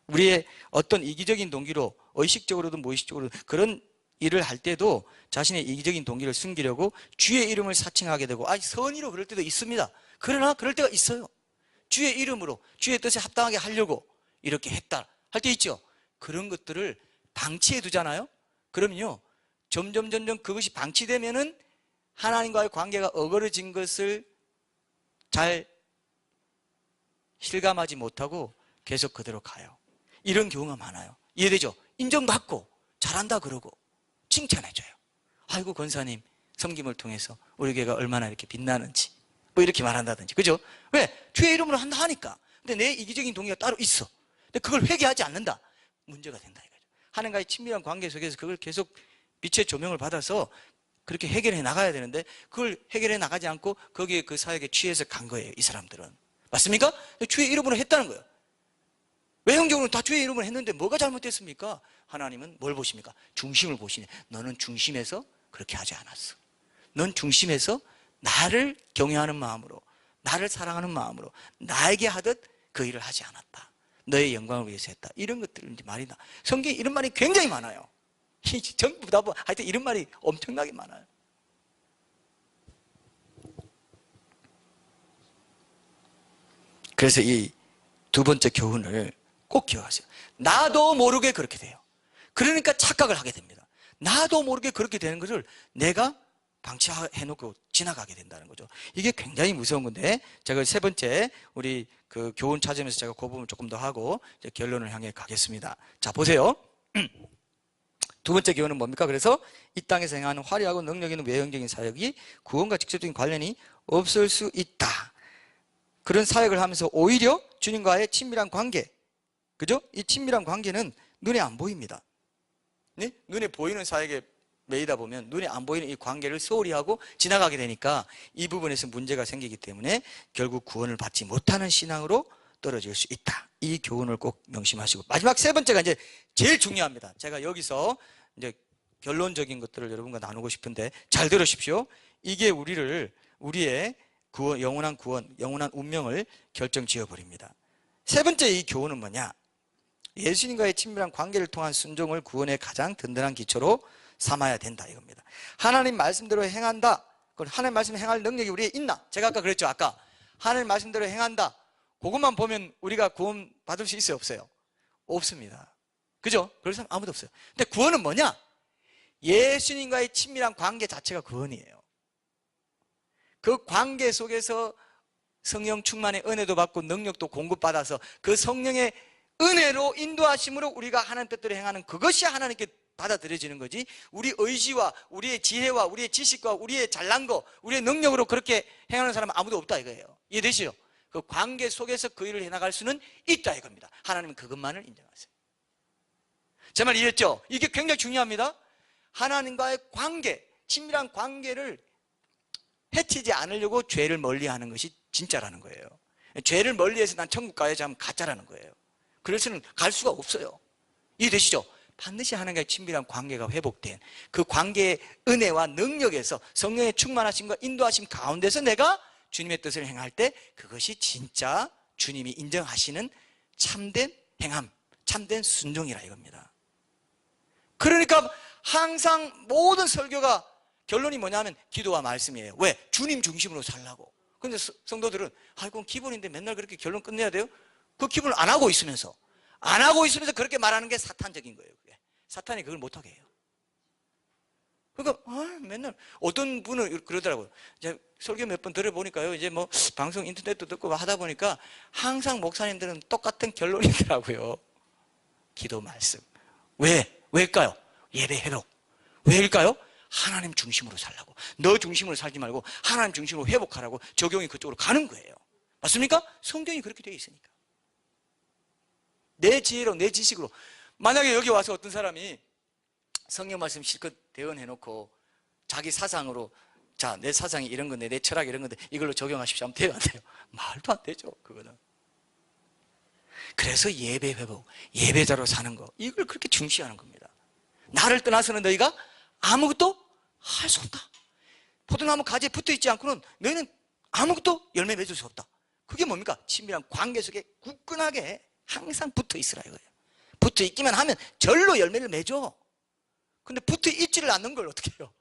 우리의 어떤 이기적인 동기로 의식적으로든 무의식적으로든 그런 일을 할 때도 자신의 이기적인 동기를 숨기려고 주의 이름을 사칭하게 되고 선의로 그럴 때도 있습니다. 그러나 그럴 때가 있어요. 주의 이름으로 주의 뜻에 합당하게 하려고 이렇게 했다 할 때 있죠. 그런 것들을 방치해 두잖아요. 그러면요 점점 그것이 방치되면은 하나님과의 관계가 어그러진 것을 잘 실감하지 못하고 계속 그대로 가요. 이런 경우가 많아요. 이해되죠? 인정받고 잘한다 그러고 칭찬해줘요. 아이고 권사님 섬김을 통해서 우리 교회가 얼마나 이렇게 빛나는지 뭐 이렇게 말한다든지. 그죠? 왜? 주의 이름으로 한다 하니까. 근데 내 이기적인 동기가 따로 있어. 근데 그걸 회개하지 않는다. 문제가 된다 이거죠. 하나님과의 친밀한 관계 속에서 그걸 계속 빛의 조명을 받아서 그렇게 해결해 나가야 되는데 그걸 해결해 나가지 않고 거기에 그 사역에 취해서 간 거예요. 이 사람들은. 맞습니까? 주의 이름으로 했다는 거예요. 외형적으로는 다 주의 이름으로 했는데 뭐가 잘못됐습니까? 하나님은 뭘 보십니까? 중심을 보시네. 너는 중심에서 그렇게 하지 않았어. 넌 중심에서 나를 경외하는 마음으로 나를 사랑하는 마음으로 나에게 하듯 그 일을 하지 않았다. 너의 영광을 위해서 했다. 이런 것들 말이다. 성경에 이런 말이 굉장히 많아요. 전부 다 하여튼 이런 말이 엄청나게 많아요. 그래서 이 두 번째 교훈을 꼭 기억하세요. 나도 모르게 그렇게 돼요. 그러니까 착각을 하게 됩니다. 나도 모르게 그렇게 되는 것을 내가 방치해놓고 지나가게 된다는 거죠. 이게 굉장히 무서운 건데 제가 세 번째 우리 그 교훈 찾으면서 제가 그 부분 조금 더 하고 이제 결론을 향해 가겠습니다. 자 보세요. 두 번째 교훈은 뭡니까? 그래서 이 땅에서 행하는 화려하고 능력 있는 외형적인 사역이 구원과 직접적인 관련이 없을 수 있다. 그런 사역을 하면서 오히려 주님과의 친밀한 관계, 그죠? 이 친밀한 관계는 눈에 안 보입니다. 네? 눈에 보이는 사역에 매이다 보면 눈에 안 보이는 이 관계를 소홀히 하고 지나가게 되니까 이 부분에서 문제가 생기기 때문에 결국 구원을 받지 못하는 신앙으로 떨어질 수 있다. 이 교훈을 꼭 명심하시고 마지막 세 번째가 이제 제일 중요합니다. 제가 여기서 이제 결론적인 것들을 여러분과 나누고 싶은데 잘 들으십시오. 이게 우리의 구원, 영원한 운명을 결정지어 버립니다. 세 번째 이 교훈은 뭐냐? 예수님과의 친밀한 관계를 통한 순종을 구원의 가장 든든한 기초로 삼아야 된다 이겁니다. 하나님 말씀대로 행한다. 그럼 하나님 말씀 행할 능력이 우리에 있나? 제가 아까 그랬죠. 아까 하나님 말씀대로 행한다. 그것만 보면 우리가 구원 받을 수 있어요? 없어요? 없습니다. 그죠? 그럴 사람 아무도 없어요. 근데 구원은 뭐냐? 예수님과의 친밀한 관계 자체가 구원이에요. 그 관계 속에서 성령 충만의 은혜도 받고 능력도 공급받아서 그 성령의 은혜로 인도하심으로 우리가 하나님 뜻대로 행하는 그것이 하나님께 받아들여지는 거지 우리 의지와 우리의 지혜와 우리의 지식과 우리의 잘난 거 우리의 능력으로 그렇게 행하는 사람은 아무도 없다 이거예요. 이해되시죠? 그 관계 속에서 그 일을 해나갈 수는 있다 이겁니다. 하나님은 그것만을 인정하세요. 제 말 이해했죠? 이게 굉장히 중요합니다. 하나님과의 관계, 친밀한 관계를 해치지 않으려고 죄를 멀리하는 것이 진짜라는 거예요. 죄를 멀리해서 난 천국 가야지 하면 가짜라는 거예요. 그래서는 갈 수가 없어요. 이해되시죠? 반드시 하나님과의 친밀한 관계가 회복된 그 관계의 은혜와 능력에서 성령의 충만하심과 인도하심 가운데서 내가 주님의 뜻을 행할 때 그것이 진짜 주님이 인정하시는 참된 행함, 참된 순종이라 이겁니다. 그러니까 항상 모든 설교가 결론이 뭐냐면 기도와 말씀이에요. 왜? 주님 중심으로 살라고. 그런데 성도들은 그건 기본인데 맨날 그렇게 결론 끝내야 돼요? 그 기본을 안 하고 있으면서 그렇게 말하는 게 사탄적인 거예요. 그게. 사탄이 그걸 못하게 해요. 그러니까 맨날 어떤 분은 그러더라고요. 이제 설교 몇 번 들어보니까요. 이제 뭐 방송 인터넷도 듣고 하다 보니까 항상 목사님들은 똑같은 결론이더라고요. 기도 말씀. 왜일까요? 예배 회복. 왜일까요? 하나님 중심으로 살라고. 너 중심으로 살지 말고 하나님 중심으로 회복하라고 적용이 그쪽으로 가는 거예요. 맞습니까? 성경이 그렇게 되어 있으니까. 내 지혜로 내 지식으로. 만약에 여기 와서 어떤 사람이 성경 말씀 실컷 대언해놓고 자기 사상으로 자, 내 사상이 이런 건데 내 철학이 이런 건데 이걸로 적용하십시오 하면 돼요 안 돼요? 말도 안 되죠 그거는. 그래서 예배 회복, 예배자로 사는 거 이걸 그렇게 중시하는 겁니다. 나를 떠나서는 너희가 아무것도 할 수 없다. 포도나무 가지에 붙어있지 않고는 너희는 아무것도 열매 맺을 수 없다. 그게 뭡니까? 친밀한 관계 속에 굳건하게 항상 붙어 있으라 이거예요. 붙어 있기만 하면 절로 열매를 맺어. 근데 붙어 있지를 않는 걸 어떻게 해요?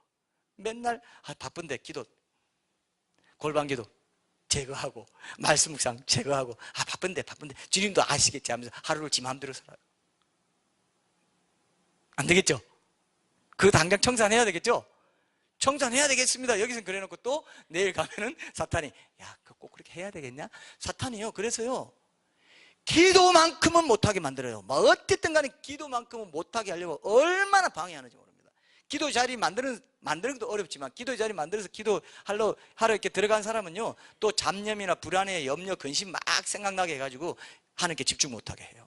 맨날 바쁜데 기도, 골방 기도 제거하고, 말씀 묵상 제거하고, 바쁜데 주님도 아시겠지 하면서 하루를 지 마음대로 살아요. 안 되겠죠? 그거 당장 청산해야 되겠죠? 청산해야 되겠습니다. 여기서 그래놓고 또 내일 가면은 사탄이, 야, 그거 꼭 그렇게 해야 되겠냐? 사탄이요. 그래서요, 기도만큼은 못하게 만들어요. 뭐 어쨌든 간에 기도만큼은 못하게 하려고 얼마나 방해하는지 모릅니다. 기도 자리 만드는 것도 어렵지만, 기도 자리 만들어서 기도하러 이렇게 들어간 사람은요, 또 잡념이나 불안해, 염려, 근심 막 생각나게 해가지고 하나님께 집중 못하게 해요.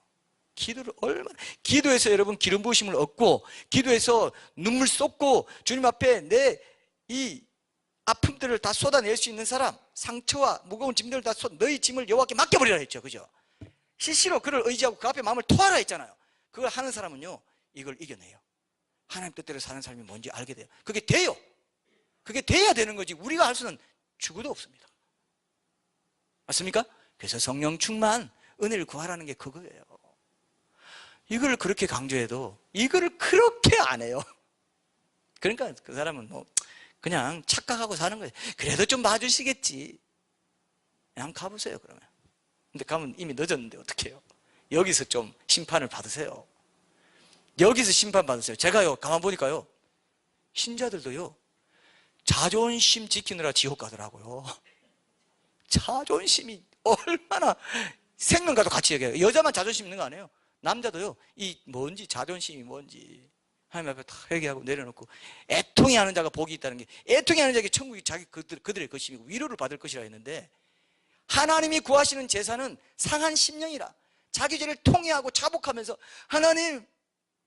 기도해서 여러분 기름 부으심을 얻고, 기도해서 눈물 쏟고, 주님 앞에 내 이 아픔들을 다 쏟아낼 수 있는 사람, 상처와 무거운 짐들을 다 너희 짐을 여호와께 맡겨버리라 했죠. 그죠? 실시로 그를 의지하고 그 앞에 마음을 토하라 했잖아요. 그걸 하는 사람은요, 이걸 이겨내요. 하나님 뜻대로 사는 삶이 뭔지 알게 돼요. 그게 돼요. 그게 돼야 되는 거지, 우리가 할 수는 죽어도 없습니다. 맞습니까? 그래서 성령 충만, 은혜를 구하라는 게 그거예요. 이걸 그렇게 강조해도 이거를 그렇게 안 해요. 그러니까 그 사람은 뭐 그냥 착각하고 사는 거예요. 그래도 좀 봐주시겠지. 그냥 가보세요. 그러면. 근데 가면 이미 늦었는데 어떻게 해요? 여기서 좀 심판을 받으세요. 여기서 심판 받으세요. 제가요, 가만 보니까요, 신자들도요, 자존심 지키느라 지옥 가더라고요. 자존심이 얼마나, 생명과도 같이 얘기해요. 여자만 자존심 있는 거 아니에요. 남자도요, 이 뭔지, 자존심이 뭔지 하나님 앞에 다 회개하고 내려놓고, 애통이 하는 자가 복이 있다는 게, 애통이 하는 자에게 천국이 그들의 것이고 위로를 받을 것이라 했는데, 하나님이 구하시는 제사는 상한 심령이라, 자기 죄를 통회하고 자복하면서, 하나님,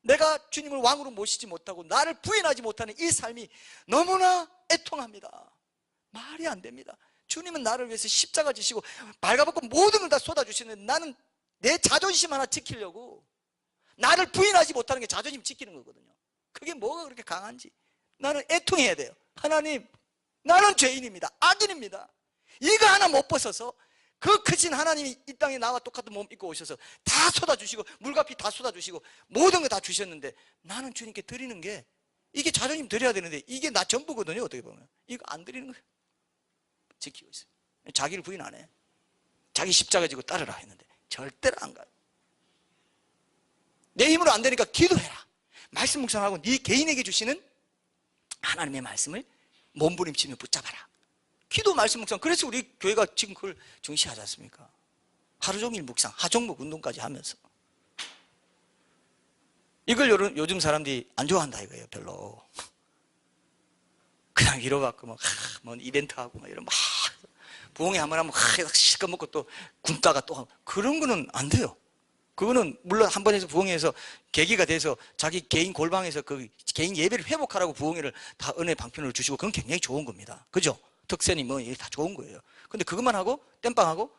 내가 주님을 왕으로 모시지 못하고 나를 부인하지 못하는 이 삶이 너무나 애통합니다. 말이 안 됩니다. 주님은 나를 위해서 십자가 지시고 발가벗고 모든 걸 다 쏟아주시는데, 나는 내 자존심 하나 지키려고, 나를 부인하지 못하는 게 자존심 지키는 거거든요. 그게 뭐가 그렇게 강한지 나는 애통해야 돼요. 하나님, 나는 죄인입니다. 악인입니다. 이거 하나 못 벗어서, 그 크신 하나님이 이 땅에 나와 똑같은 몸 입고 오셔서 다 쏟아주시고 물과 피 다 쏟아주시고 모든 거 다 주셨는데, 나는 주님께 드리는 게, 이게 자존심 드려야 되는데 이게 나 전부거든요. 어떻게 보면 이거 안 드리는 거예요. 지키고 있어요. 자기를 부인 안 해. 자기 십자가 지고 따르라 했는데 절대로 안 가요. 내 힘으로 안 되니까 기도해라. 말씀 묵상하고 네 개인에게 주시는 하나님의 말씀을 몸부림치며 붙잡아라. 기도, 말씀 묵상. 그래서 우리 교회가 지금 그걸 중시하지 않습니까? 하루 종일 묵상, 하종목 운동까지 하면서. 이걸 요즘 사람들이 안 좋아한다 이거예요. 별로. 그냥 위로받고 뭐 이벤트하고 막 이런 막 부흥회 한번 하면 실컷 먹고 또 굶다가 또 하고, 그런 거는 안 돼요. 그거는 물론 한 번 해서 부흥회에서 계기가 돼서 자기 개인 골방에서 그 개인 예배를 회복하라고 부흥회를 다 은혜 방편으로 주시고, 그건 굉장히 좋은 겁니다. 그죠? 특선이 뭐 이게 다 좋은 거예요. 근데 그것만 하고 땜빵하고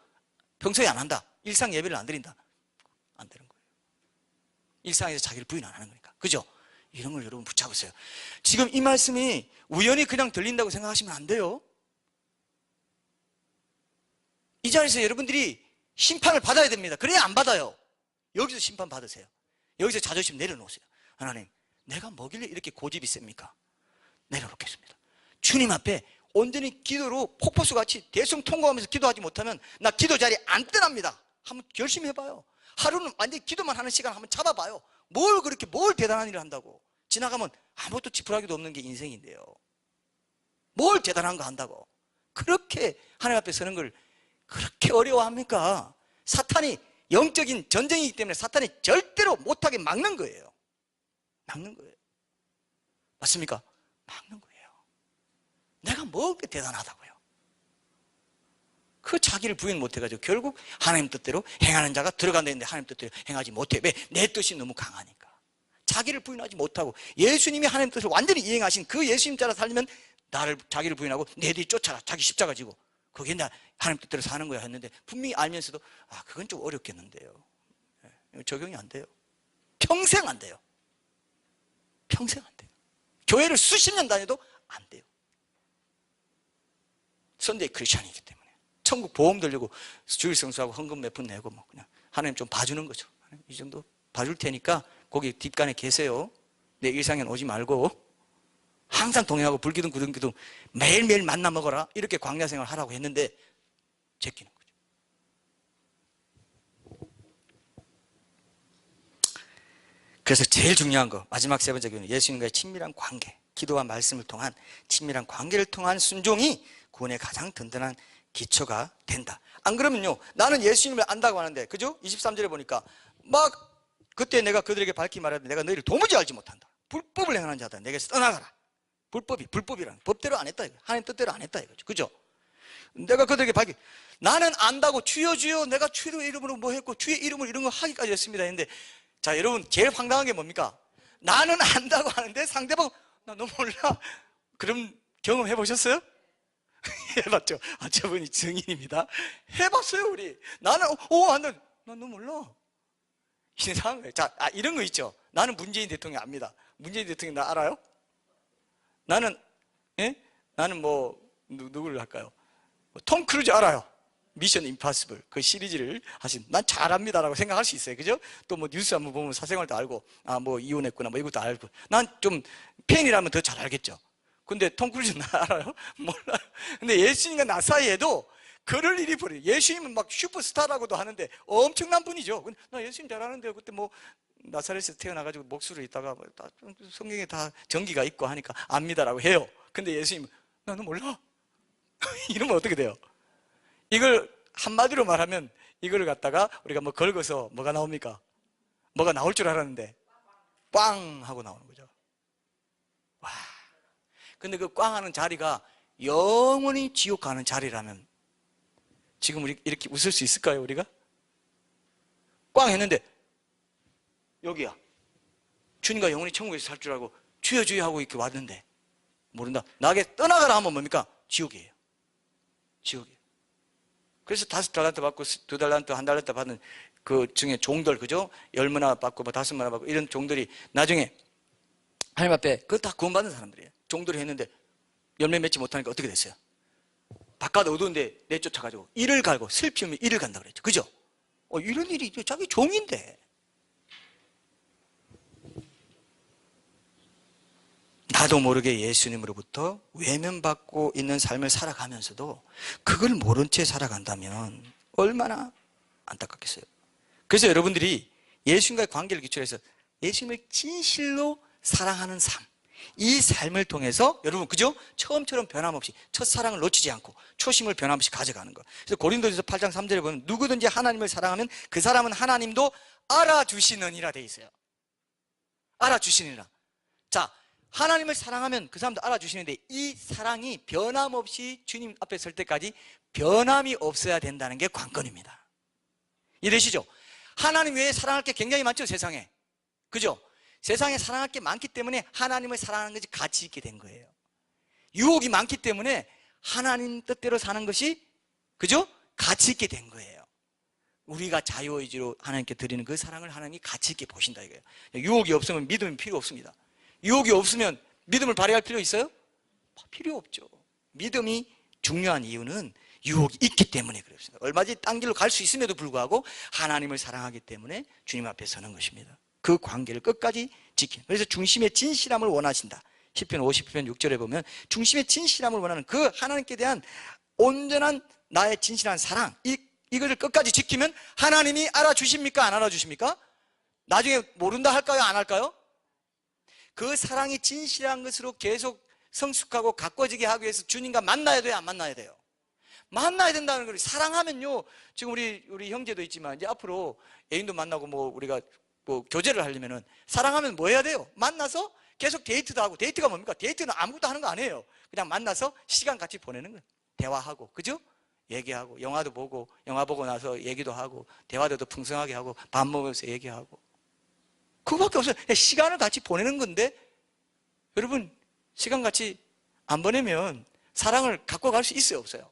평소에 안 한다, 일상 예배를 안 드린다, 안 되는 거예요. 일상에서 자기를 부인 안 하는 거니까. 그죠? 이런 걸 여러분 붙잡으세요. 지금 이 말씀이 우연히 그냥 들린다고 생각하시면 안 돼요. 이 자리에서 여러분들이 심판을 받아야 됩니다. 그래야 안 받아요. 여기서 심판 받으세요. 여기서 자존심 내려놓으세요. 하나님, 내가 뭐길래 이렇게 고집이 셉니까? 내려놓겠습니다. 주님 앞에 온전히 기도로 폭포수같이 대성통곡하면서 기도하지 못하면 나 기도 자리에 안 떠납니다. 한번 열심히 해봐요. 하루는 완전히 기도만 하는 시간 한번 잡아봐요. 뭘 대단한 일을 한다고. 지나가면 아무것도 지푸라기도 없는 게 인생인데요. 뭘 대단한 거 한다고. 그렇게 하나님 앞에 서는 걸 그렇게 어려워합니까? 사탄이, 영적인 전쟁이기 때문에 사탄이 절대로 못하게 막는 거예요. 막는 거예요. 맞습니까? 막는 거예요. 내가 뭐가 대단하다고요. 그 자기를 부인 못해가지고 결국 하나님 뜻대로 행하는 자가 들어간다 했는데 하나님 뜻대로 행하지 못해. 왜? 내 뜻이 너무 강하니까. 자기를 부인하지 못하고 예수님이 하나님 뜻을 완전히 이행하신 그 예수님 따라 살면 자기를 부인하고 내 뒤 쫓아라. 자기 십자가 지고. 그게 나 하나님 뜻대로 사는 거야 했는데, 분명히 알면서도 그건 좀 어렵겠는데요. 적용이 안 돼요. 평생 안 돼요. 평생 안 돼요. 교회를 수십 년 다녀도 안 돼요. 선데이 크리스찬이기 때문에. 천국 보험 들려고 주일 성수하고 헌금 몇 푼 내고 뭐 그냥 하나님 좀 봐주는 거죠. 이 정도 봐줄 테니까 거기 뒷간에 계세요. 내 일상엔 오지 말고 항상 동행하고 불기둥 구둥기둥 매일매일 만나 먹어라. 이렇게 광야 생활 하라고 했는데 제끼는 거죠. 그래서 제일 중요한 거 마지막 세 번째 교훈은 예수님과의 친밀한 관계, 기도와 말씀을 통한 친밀한 관계를 통한 순종이 구원의 가장 든든한 기초가 된다. 안 그러면요, 나는 예수님을 안다고 하는데, 그죠? 23절에 보니까 막 그때 내가 그들에게 밝히 말하되 내가 너희를 도무지 알지 못한다. 불법을 행하는 자다. 내게서 떠나가라. 불법이라는 법대로 안 했다 이거. 하나님 뜻대로 안 했다 이거죠. 그죠? 내가 그들에게 밝히 나는 안다고 주여 주여 내가 주의 이름으로 뭐 했고 주의 이름으로 이런 거 하기까지 했습니다 했는데, 자 여러분 제일 황당한 게 뭡니까? 나는 안다고 하는데 상대방 나 너 몰라. 그럼 경험해 보셨어요? 해봤죠. 아 저분이 증인입니다. 해봤어요 우리. 나는 안다. 난 너 몰라. 이상한 거예요. 자, 이런 거 있죠. 나는 문재인 대통령 압니다. 문재인 대통령 나 알아요? 나는 나는 뭐 누구를 할까요? 톰 크루즈 알아요. 미션 임파서블 그 시리즈를 하신 난 잘합니다라고 생각할 수 있어요. 그죠? 또 뭐 뉴스 한번 보면 사생활도 알고 뭐 이혼했구나 뭐 이것도 알고 난 좀 팬이라면 더 잘 알겠죠. 근데 톰 크루즈 나 알아요? 몰라요. 근데 예수님과 나 사이에도 그럴 일이 벌어요. 예수님은 막 슈퍼스타라고도 하는데 엄청난 분이죠. 나 예수님 잘 아는데 그때 뭐 나사렛에서 태어나가지고 목수를 있다가 뭐 성경에 다 전기가 있고 하니까 압니다라고 해요. 근데 예수님은 나는 몰라. 이러면 어떻게 돼요? 이걸 한마디로 말하면 이걸 갖다가 우리가 뭐 긁어서 뭐가 나옵니까? 뭐가 나올 줄 알았는데 꽝 하고 나오는 거죠. 와. 근데 그 꽝 하는 자리가 영원히 지옥 가는 자리라면 지금 우리 이렇게 웃을 수 있을까요, 우리가? 꽝 했는데 여기야. 주님과 영원히 천국에서 살 줄 알고 주여 주여 하고 이렇게 왔는데 모른다. 나에게 떠나가라 하면 뭡니까? 지옥이에요. 지옥이에요. 그래서 5달란트 받고 2달란트, 1달란트 받는 그 중에 종들, 그죠? 10문화 받고 뭐 5문화 받고 이런 종들이 나중에 하나님 앞에 그거 다 구원받은 사람들이에요. 종들이 했는데 열매 맺지 못하니까 어떻게 됐어요? 바깥 어두운데 내쫓아가지고 이를 갈고 슬피우면 이를 간다 그랬죠. 그죠? 이런 일이 자기 종인데. 나도 모르게 예수님으로부터 외면받고 있는 삶을 살아가면서도 그걸 모른 채 살아간다면 얼마나 안타깝겠어요. 그래서 여러분들이 예수님과의 관계를 기초로 해서 예수님을 진실로 사랑하는 삶, 이 삶을 통해서 여러분 그죠? 처음처럼 변함없이 첫사랑을 놓치지 않고 초심을 변함없이 가져가는 것. 그래서 고린도전서 8장 3절에 보면 누구든지 하나님을 사랑하면 그 사람은 하나님도 알아주시느니라 돼 있어요. 알아주시느니라. 자, 하나님을 사랑하면 그 사람도 알아주시는데 이 사랑이 변함없이 주님 앞에 설 때까지 변함이 없어야 된다는 게 관건입니다. 이해되시죠? 하나님 외에 사랑할 게 굉장히 많죠, 세상에. 그죠? 세상에 사랑할 게 많기 때문에 하나님을 사랑하는 것이 가치 있게 된 거예요. 유혹이 많기 때문에 하나님 뜻대로 사는 것이 그죠? 가치 있게 된 거예요. 우리가 자유의지로 하나님께 드리는 그 사랑을 하나님이 가치 있게 보신다 이거예요. 유혹이 없으면 믿음이 필요 없습니다. 유혹이 없으면 믿음을 발휘할 필요 있어요? 필요 없죠. 믿음이 중요한 이유는 유혹이 있기 때문에 그렇습니다. 얼마든지 딴 길로 갈 수 있음에도 불구하고 하나님을 사랑하기 때문에 주님 앞에 서는 것입니다. 그 관계를 끝까지 지키는. 그래서 중심의 진실함을 원하신다. 시편 50편 6절에 보면 중심의 진실함을 원하는 그 하나님께 대한 온전한 나의 진실한 사랑, 이것을 끝까지 지키면 하나님이 알아주십니까? 안 알아주십니까? 나중에 모른다 할까요? 안 할까요? 그 사랑이 진실한 것으로 계속 성숙하고 가꿔지게 하기 위해서 주님과 만나야 돼요? 안 만나야 돼요? 만나야 된다는 거예요. 사랑하면요, 지금 우리 형제도 있지만 이제 앞으로 애인도 만나고 뭐 우리가 뭐 교제를 하려면은 사랑하면 뭐 해야 돼요? 만나서 계속 데이트도 하고. 데이트가 뭡니까? 데이트는 아무것도 하는 거 아니에요. 그냥 만나서 시간 같이 보내는 거예요. 대화하고, 그죠? 얘기하고, 영화도 보고, 영화 보고 나서 얘기도 하고, 대화도 더 풍성하게 하고, 밥 먹으면서 얘기하고. 그거밖에 없어요. 시간을 같이 보내는 건데, 여러분, 시간 같이 안 보내면 사랑을 갖고 갈 수 있어요, 없어요?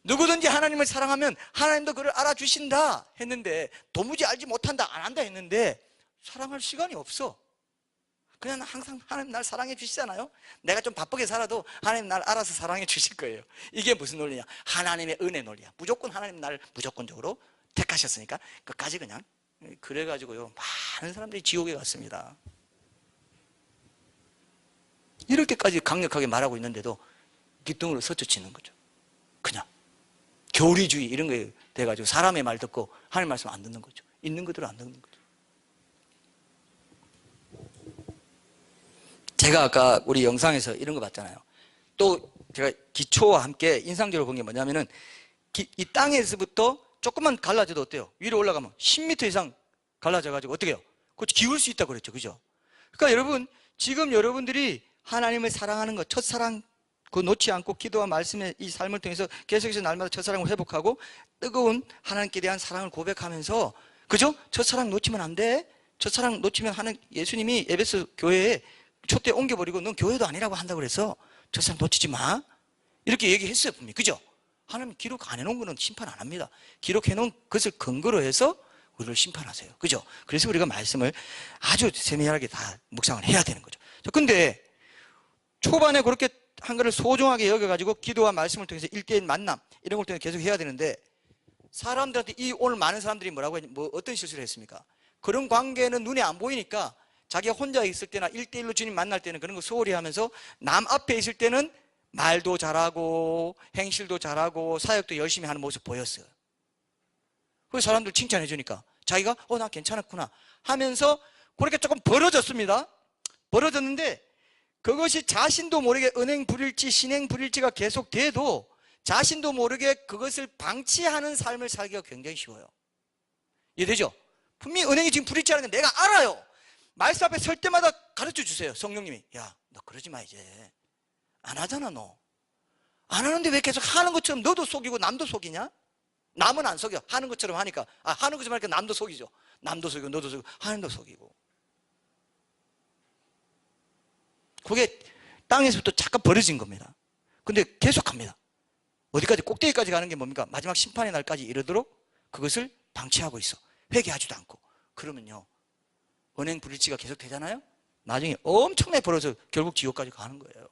누구든지 하나님을 사랑하면 하나님도 그를 알아주신다 했는데, 도무지 알지 못한다, 안 한다 했는데, 사랑할 시간이 없어. 그냥 항상 하나님 날 사랑해 주시잖아요. 내가 좀 바쁘게 살아도 하나님 날 알아서 사랑해 주실 거예요. 이게 무슨 논리냐? 하나님의 은혜 논리야. 무조건 하나님 날 무조건적으로 택하셨으니까 끝까지 그냥. 그래가지고요, 많은 사람들이 지옥에 갔습니다. 이렇게까지 강력하게 말하고 있는데도 귓등으로 서쳐치는 거죠. 그냥 교리주의 이런 게 돼가지고 사람의 말 듣고 하나님 말씀 안 듣는 거죠. 있는 그대로 안 듣는 거죠. 제가 아까 우리 영상에서 이런 거 봤잖아요. 또 제가 기초와 함께 인상적으로 본 게 뭐냐면은 이 땅에서부터 조금만 갈라져도 어때요? 위로 올라가면 10m 이상 갈라져가지고 어떻게 해요? 그거 기울 수 있다고 그랬죠. 그죠? 그러니까 여러분, 지금 여러분들이 하나님을 사랑하는 것, 첫사랑 그 놓지 않고 기도와 말씀의 이 삶을 통해서 계속해서 날마다 첫사랑을 회복하고 뜨거운 하나님께 대한 사랑을 고백하면서, 그죠? 첫사랑 놓치면 안 돼. 첫사랑 놓치면 예수님이 에베소 교회에 촛대 옮겨버리고 넌 교회도 아니라고 한다고 그래서 첫사랑 놓치지 마. 이렇게 얘기했어요, 분명히. 그죠? 하나님 기록 안 해놓은 거는 심판 안 합니다. 기록해놓은 것을 근거로 해서 우리를 심판하세요. 그죠? 그래서 우리가 말씀을 아주 세밀하게 다 묵상을 해야 되는 거죠. 근데 초반에 그렇게 한 거를 소중하게 여겨가지고 기도와 말씀을 통해서 1대1 만남 이런 걸 통해서 계속 해야 되는데, 사람들한테 오늘 많은 사람들이 뭐라고 어떤 실수를 했습니까? 그런 관계는 눈에 안 보이니까 자기가 혼자 있을 때나 1대1로 주님 만날 때는 그런 거 소홀히 하면서 남 앞에 있을 때는 말도 잘하고 행실도 잘하고 사역도 열심히 하는 모습 보였어요. 그래서 사람들 칭찬해 주니까 자기가 나 괜찮았구나 하면서 그렇게 조금 벌어졌습니다. 벌어졌는데 그것이 자신도 모르게 은행 불일치, 신행 불일치가 계속돼도 자신도 모르게 그것을 방치하는 삶을 살기가 굉장히 쉬워요. 이해되죠? 분명히 은행이 지금 불일치하는 게 내가 알아요. 말씀 앞에 설 때마다 가르쳐 주세요. 성령님이. 야, 너 그러지 마 이제. 안 하잖아 너. 안 하는데 왜 계속 하는 것처럼 너도 속이고 남도 속이냐? 남은 안 속여. 하는 것처럼 하니까. 하는 것처럼 하니까 남도 속이죠. 남도 속이고 너도 속이고 하나님도 속이고. 그게 땅에서부터 잠깐 벌어진 겁니다. 근데 계속합니다. 어디까지? 꼭대기까지 가는 게 뭡니까? 마지막 심판의 날까지 이르도록 그것을 방치하고 있어. 회개하지도 않고. 그러면요, 은행 불일치가 계속 되잖아요? 나중에 엄청나게 벌어서 결국 지옥까지 가는 거예요.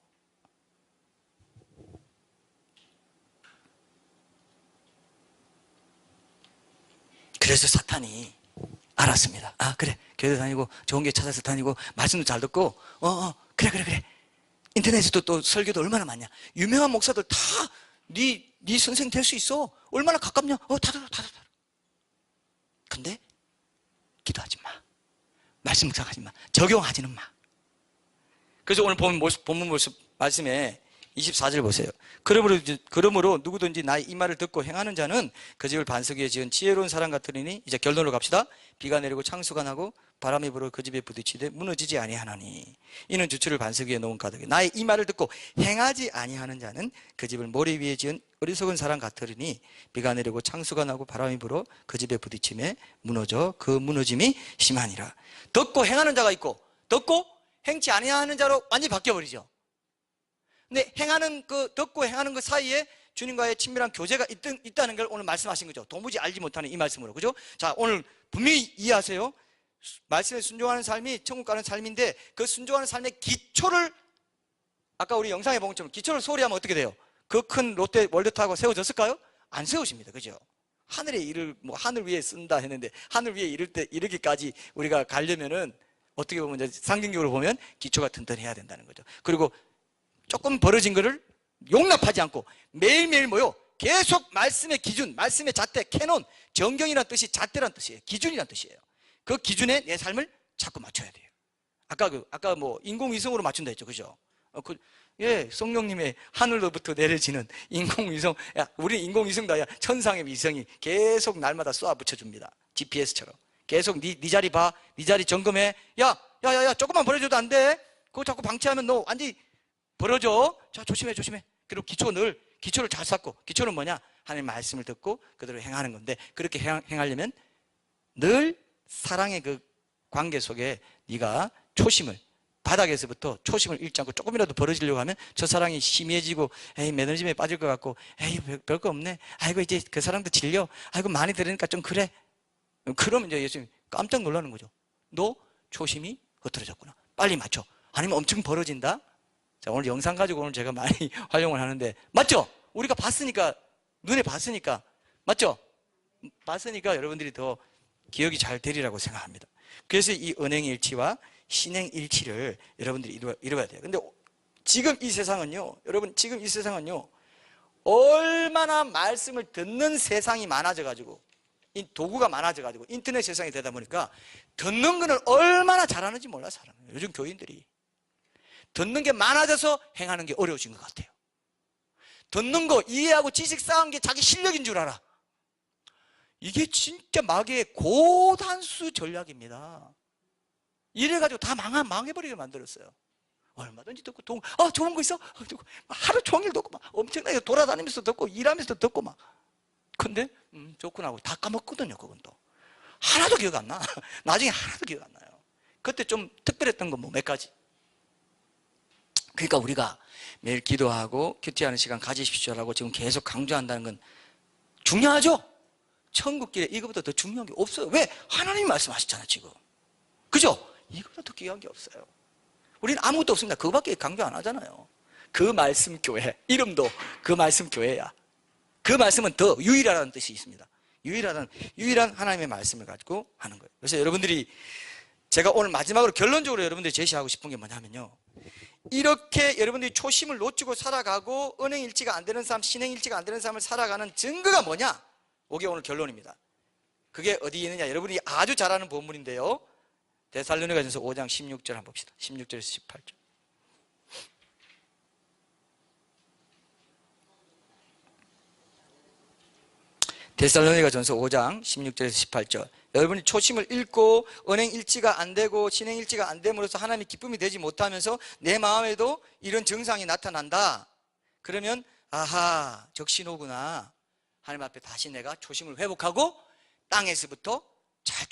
그래서 사탄이 알았습니다. 그래, 교회도 다니고 좋은 게 찾아서 다니고 말씀도 잘 듣고 그래 인터넷에도 또 설교도 얼마나 많냐. 유명한 목사들 다 네 선생 될 수 있어. 얼마나 가깝냐. 다 들어. 근데 기도하지 마. 말씀 묵상하지 마. 적용하지는 마. 그래서 오늘 본문 모습 말씀에 24절 보세요. 그러므로 누구든지 나의 이 말을 듣고 행하는 자는 그 집을 반석 위에 지은 지혜로운 사람 같으리니, 이제 결론으로 갑시다. 비가 내리고 창수가 나고 바람이 불어 그 집에 부딪히되 무너지지 아니하나니 이는 주추를 반석 위에 놓은 가득이. 나의 이 말을 듣고 행하지 아니하는 자는 그 집을 모래 위에 지은 어리석은 사람 같으리니 비가 내리고 창수가 나고 바람이 불어 그 집에 부딪히며 무너져 그 무너짐이 심하니라. 듣고 행하는 자가 있고 듣고 행치 아니하는 자로 완전히 바뀌어버리죠. 근데 듣고 행하는 그 사이에 주님과의 친밀한 교제가 있다는 걸 오늘 말씀하신 거죠. 도무지 알지 못하는 이 말씀으로. 그죠? 자, 오늘 분명히 이해하세요. 말씀에 순종하는 삶이 천국 가는 삶인데, 그 순종하는 삶의 기초를 아까 우리 영상에 본 것처럼 기초를 소홀히 하면 어떻게 돼요? 그 큰 롯데 월드타워가 세워졌을까요? 안 세워집니다. 그죠? 하늘의 일을 하늘 위에 쓴다 했는데 하늘 위에 이르기까지 우리가 가려면은 어떻게 보면 이제 상징적으로 보면 기초가 튼튼해야 된다는 거죠. 그리고 조금 벌어진 거를 용납하지 않고 매일매일 계속 말씀의 기준, 말씀의 잣대, 캐논, 정경이라는 뜻이 잣대라는 뜻이에요. 기준이라는 뜻이에요. 그 기준에 내 삶을 자꾸 맞춰야 돼요. 아까 인공위성으로 맞춘다 했죠. 그죠? 성령님의 하늘로부터 내려지는 인공위성. 우리 인공위성도 아니야. 천상의 위성이 계속 날마다 쏘아 붙여줍니다. GPS처럼. 계속 네 자리 봐. 네 자리 점검해. 야, 조금만 버려줘도 안 돼. 그거 자꾸 방치하면 너 완전히 벌어져. 자, 조심해. 그리고 기초를 잘 쌓고, 기초는 뭐냐? 하나님 말씀을 듣고 그대로 행하는 건데, 그렇게 행하려면 늘 사랑의 그 관계 속에 네가 바닥에서부터 초심을 잃지 않고 조금이라도 벌어지려고 하면 저 사랑이 심해지고, 매너리즘에 빠질 것 같고, 별거 없네. 아이고, 이제 그 사랑도 질려. 아이고, 많이 들으니까 좀 그래. 그러면 이제 예수님 깜짝 놀라는 거죠. 너 초심이 흐트러졌구나. 빨리 맞춰. 아니면 엄청 벌어진다. 자, 오늘 영상 가지고 오늘 제가 많이 활용을 하는데, 맞죠? 우리가 봤으니까, 눈에 봤으니까, 맞죠? 봤으니까 여러분들이 더 기억이 잘 되리라고 생각합니다. 그래서 이 은행일치와 신행일치를 여러분들이 이루어야 돼요. 근데 지금 이 세상은요, 여러분, 지금 이 세상은요, 얼마나 말씀을 듣는 세상이 많아져가지고, 이 도구가 많아져가지고, 인터넷 세상이 되다 보니까, 듣는 거는 얼마나 잘하는지 몰라, 사람은. 요즘 교인들이. 듣는 게 많아져서 행하는 게 어려워진 것 같아요. 듣는 거, 이해하고 지식 쌓은 게 자기 실력인 줄 알아. 이게 진짜 마귀의 고단수 전략입니다. 이래가지고 다 망해버리게 만들었어요. 얼마든지 듣고, 좋은 거 있어? 하루 종일 듣고, 막 엄청나게 돌아다니면서 듣고, 일하면서 듣고, 막. 근데, 좋구나 하고 다 까먹거든요, 그건 또. 하나도 기억 안 나. 나중에 하나도 기억 안 나요. 그때 좀 특별했던 건 뭐 몇 가지. 그러니까 우리가 매일 기도하고 큐티하는 시간 가지십시오라고 지금 계속 강조한다는 건 중요하죠? 천국길에 이거보다 더 중요한 게 없어요. 왜? 하나님이 말씀하셨잖아, 지금. 그죠? 이거보다 더 귀한 게 없어요. 우리는 아무것도 없습니다. 그거밖에 강조 안 하잖아요. 그 말씀 교회. 이름도 그 말씀 교회야. 그 말씀은 더 유일하다는 뜻이 있습니다. 유일한 하나님의 말씀을 가지고 하는 거예요. 그래서 여러분들이 제가 오늘 마지막으로 결론적으로 여러분들이 제시하고 싶은 게 뭐냐면요. 이렇게 여러분들이 초심을 놓치고 살아가고 은행일치가 안 되는 삶, 신행일치가 안 되는 삶을 살아가는 증거가 뭐냐? 그게 오늘 결론입니다. 그게 어디에 있느냐? 여러분이 아주 잘 아는 본문인데요. 데살로니가전서 5장 16절 한번 봅시다. 16절에서 18절. 데살로니가전서 5장 16절에서 18절. 여러분이 초심을 잃고 은행일치가 안 되고 신행일치가 안 됨으로써 하나님의 기쁨이 되지 못하면서 내 마음에도 이런 증상이 나타난다. 그러면 아하, 적신호구나. 하나님 앞에 다시 내가 초심을 회복하고 땅에서부터 잘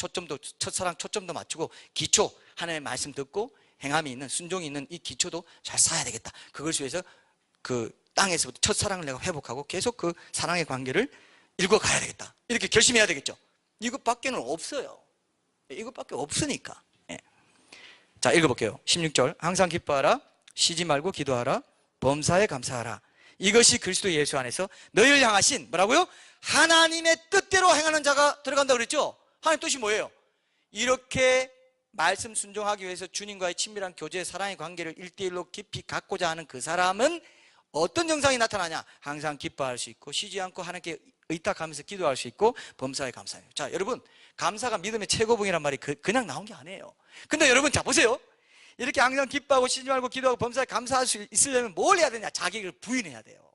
첫사랑 초점도 맞추고 기초, 하나님의 말씀 듣고 행함이 있는, 순종이 있는 이 기초도 잘 쌓아야 되겠다. 그것을 위해서 그 땅에서부터 첫사랑을 내가 회복하고 계속 그 사랑의 관계를 읽어가야 되겠다. 이렇게 결심해야 되겠죠. 이것밖에는 없어요. 이것밖에 없으니까. 예. 자, 읽어볼게요. 16절. 항상 기뻐하라. 쉬지 말고 기도하라. 범사에 감사하라. 이것이 그리스도 예수 안에서 너희를 향하신 뭐라고요? 하나님의 뜻대로 행하는 자가 들어간다고 그랬죠? 하나님 뜻이 뭐예요? 이렇게 말씀 순종하기 위해서 주님과의 친밀한 교제, 사랑의 관계를 1대1로 깊이 갖고자 하는 그 사람은 어떤 증상이 나타나냐? 항상 기뻐할 수 있고 쉬지 않고 하나님께 의탁하면서 기도할 수 있고 범사에 감사해요. 자, 여러분, 감사가 믿음의 최고봉이란 말이 그냥 나온 게 아니에요. 근데 여러분, 자 보세요. 이렇게 항상 기뻐하고 쉬지 말고 기도하고 범사에 감사할 수 있으려면 뭘 해야 되냐? 자기를 부인해야 돼요.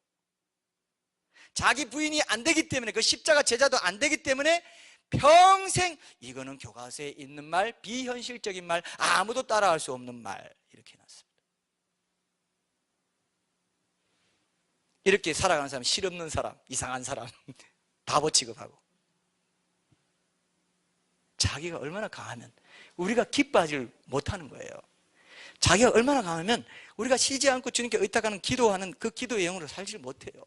자기 부인이 안 되기 때문에, 그 십자가 제자도 안 되기 때문에 평생 이거는 교과서에 있는 말, 비현실적인 말, 아무도 따라할 수 없는 말, 이렇게 해놨습니다. 이렇게 살아가는 사람, 실없는 사람, 이상한 사람, 바보 취급하고. 자기가 얼마나 강하면 우리가 기뻐하지 못하는 거예요. 자기가 얼마나 강하면 우리가 쉬지 않고 주님께 의탁하는 기도하는 그 기도의 영으로 살지 못해요.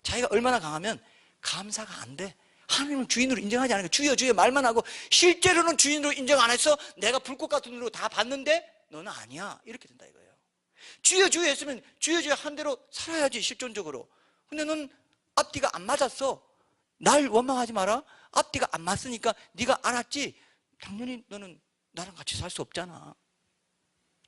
자기가 얼마나 강하면 감사가 안 돼. 하나님은 주인으로 인정하지 않으니까 주여 주여 말만 하고 실제로는 주인으로 인정 안 했어. 내가 불꽃 같은 눈으로 다 봤는데 너는 아니야. 이렇게 된다 이거예요. 주여 주여 했으면 주여 주여 한 대로 살아야지, 실존적으로. 근데 넌 앞뒤가 안 맞았어. 날 원망하지 마라. 앞뒤가 안 맞으니까 네가 알았지. 당연히 너는 나랑 같이 살 수 없잖아.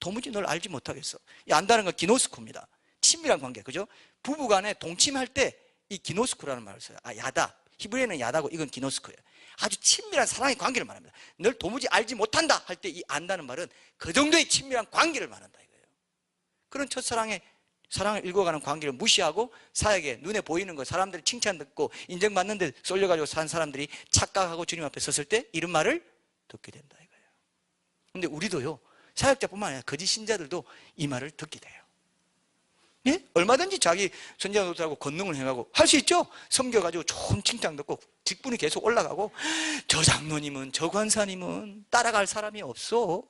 도무지 널 알지 못하겠어. 이 안다는 건 기노스코입니다. 친밀한 관계, 그죠? 부부간에 동침할 때 이 기노스코라는 말을 써요. 야다. 히브리어는 야다고, 이건 기노스코예요. 아주 친밀한 사랑의 관계를 말합니다. 널 도무지 알지 못한다 할 때 이 안다는 말은 그 정도의 친밀한 관계를 말한다 이거예요. 그런 첫사랑의 사랑을 읽어가는 관계를 무시하고 사역에 눈에 보이는 거, 사람들이 칭찬 듣고 인정받는 데 쏠려가지고 산 사람들이 착각하고 주님 앞에 섰을 때 이런 말을 듣게 된다 이거예요. 근데 우리도요, 사역자뿐만 아니라 거짓 신자들도 이 말을 듣게 돼요. 예? 얼마든지 자기 선지자 노릇하고 권능을 행하고 할 수 있죠? 섬겨가지고 좋은 칭찬 듣고 직분이 계속 올라가고, 저 장로님은, 저 관사님은 따라갈 사람이 없어.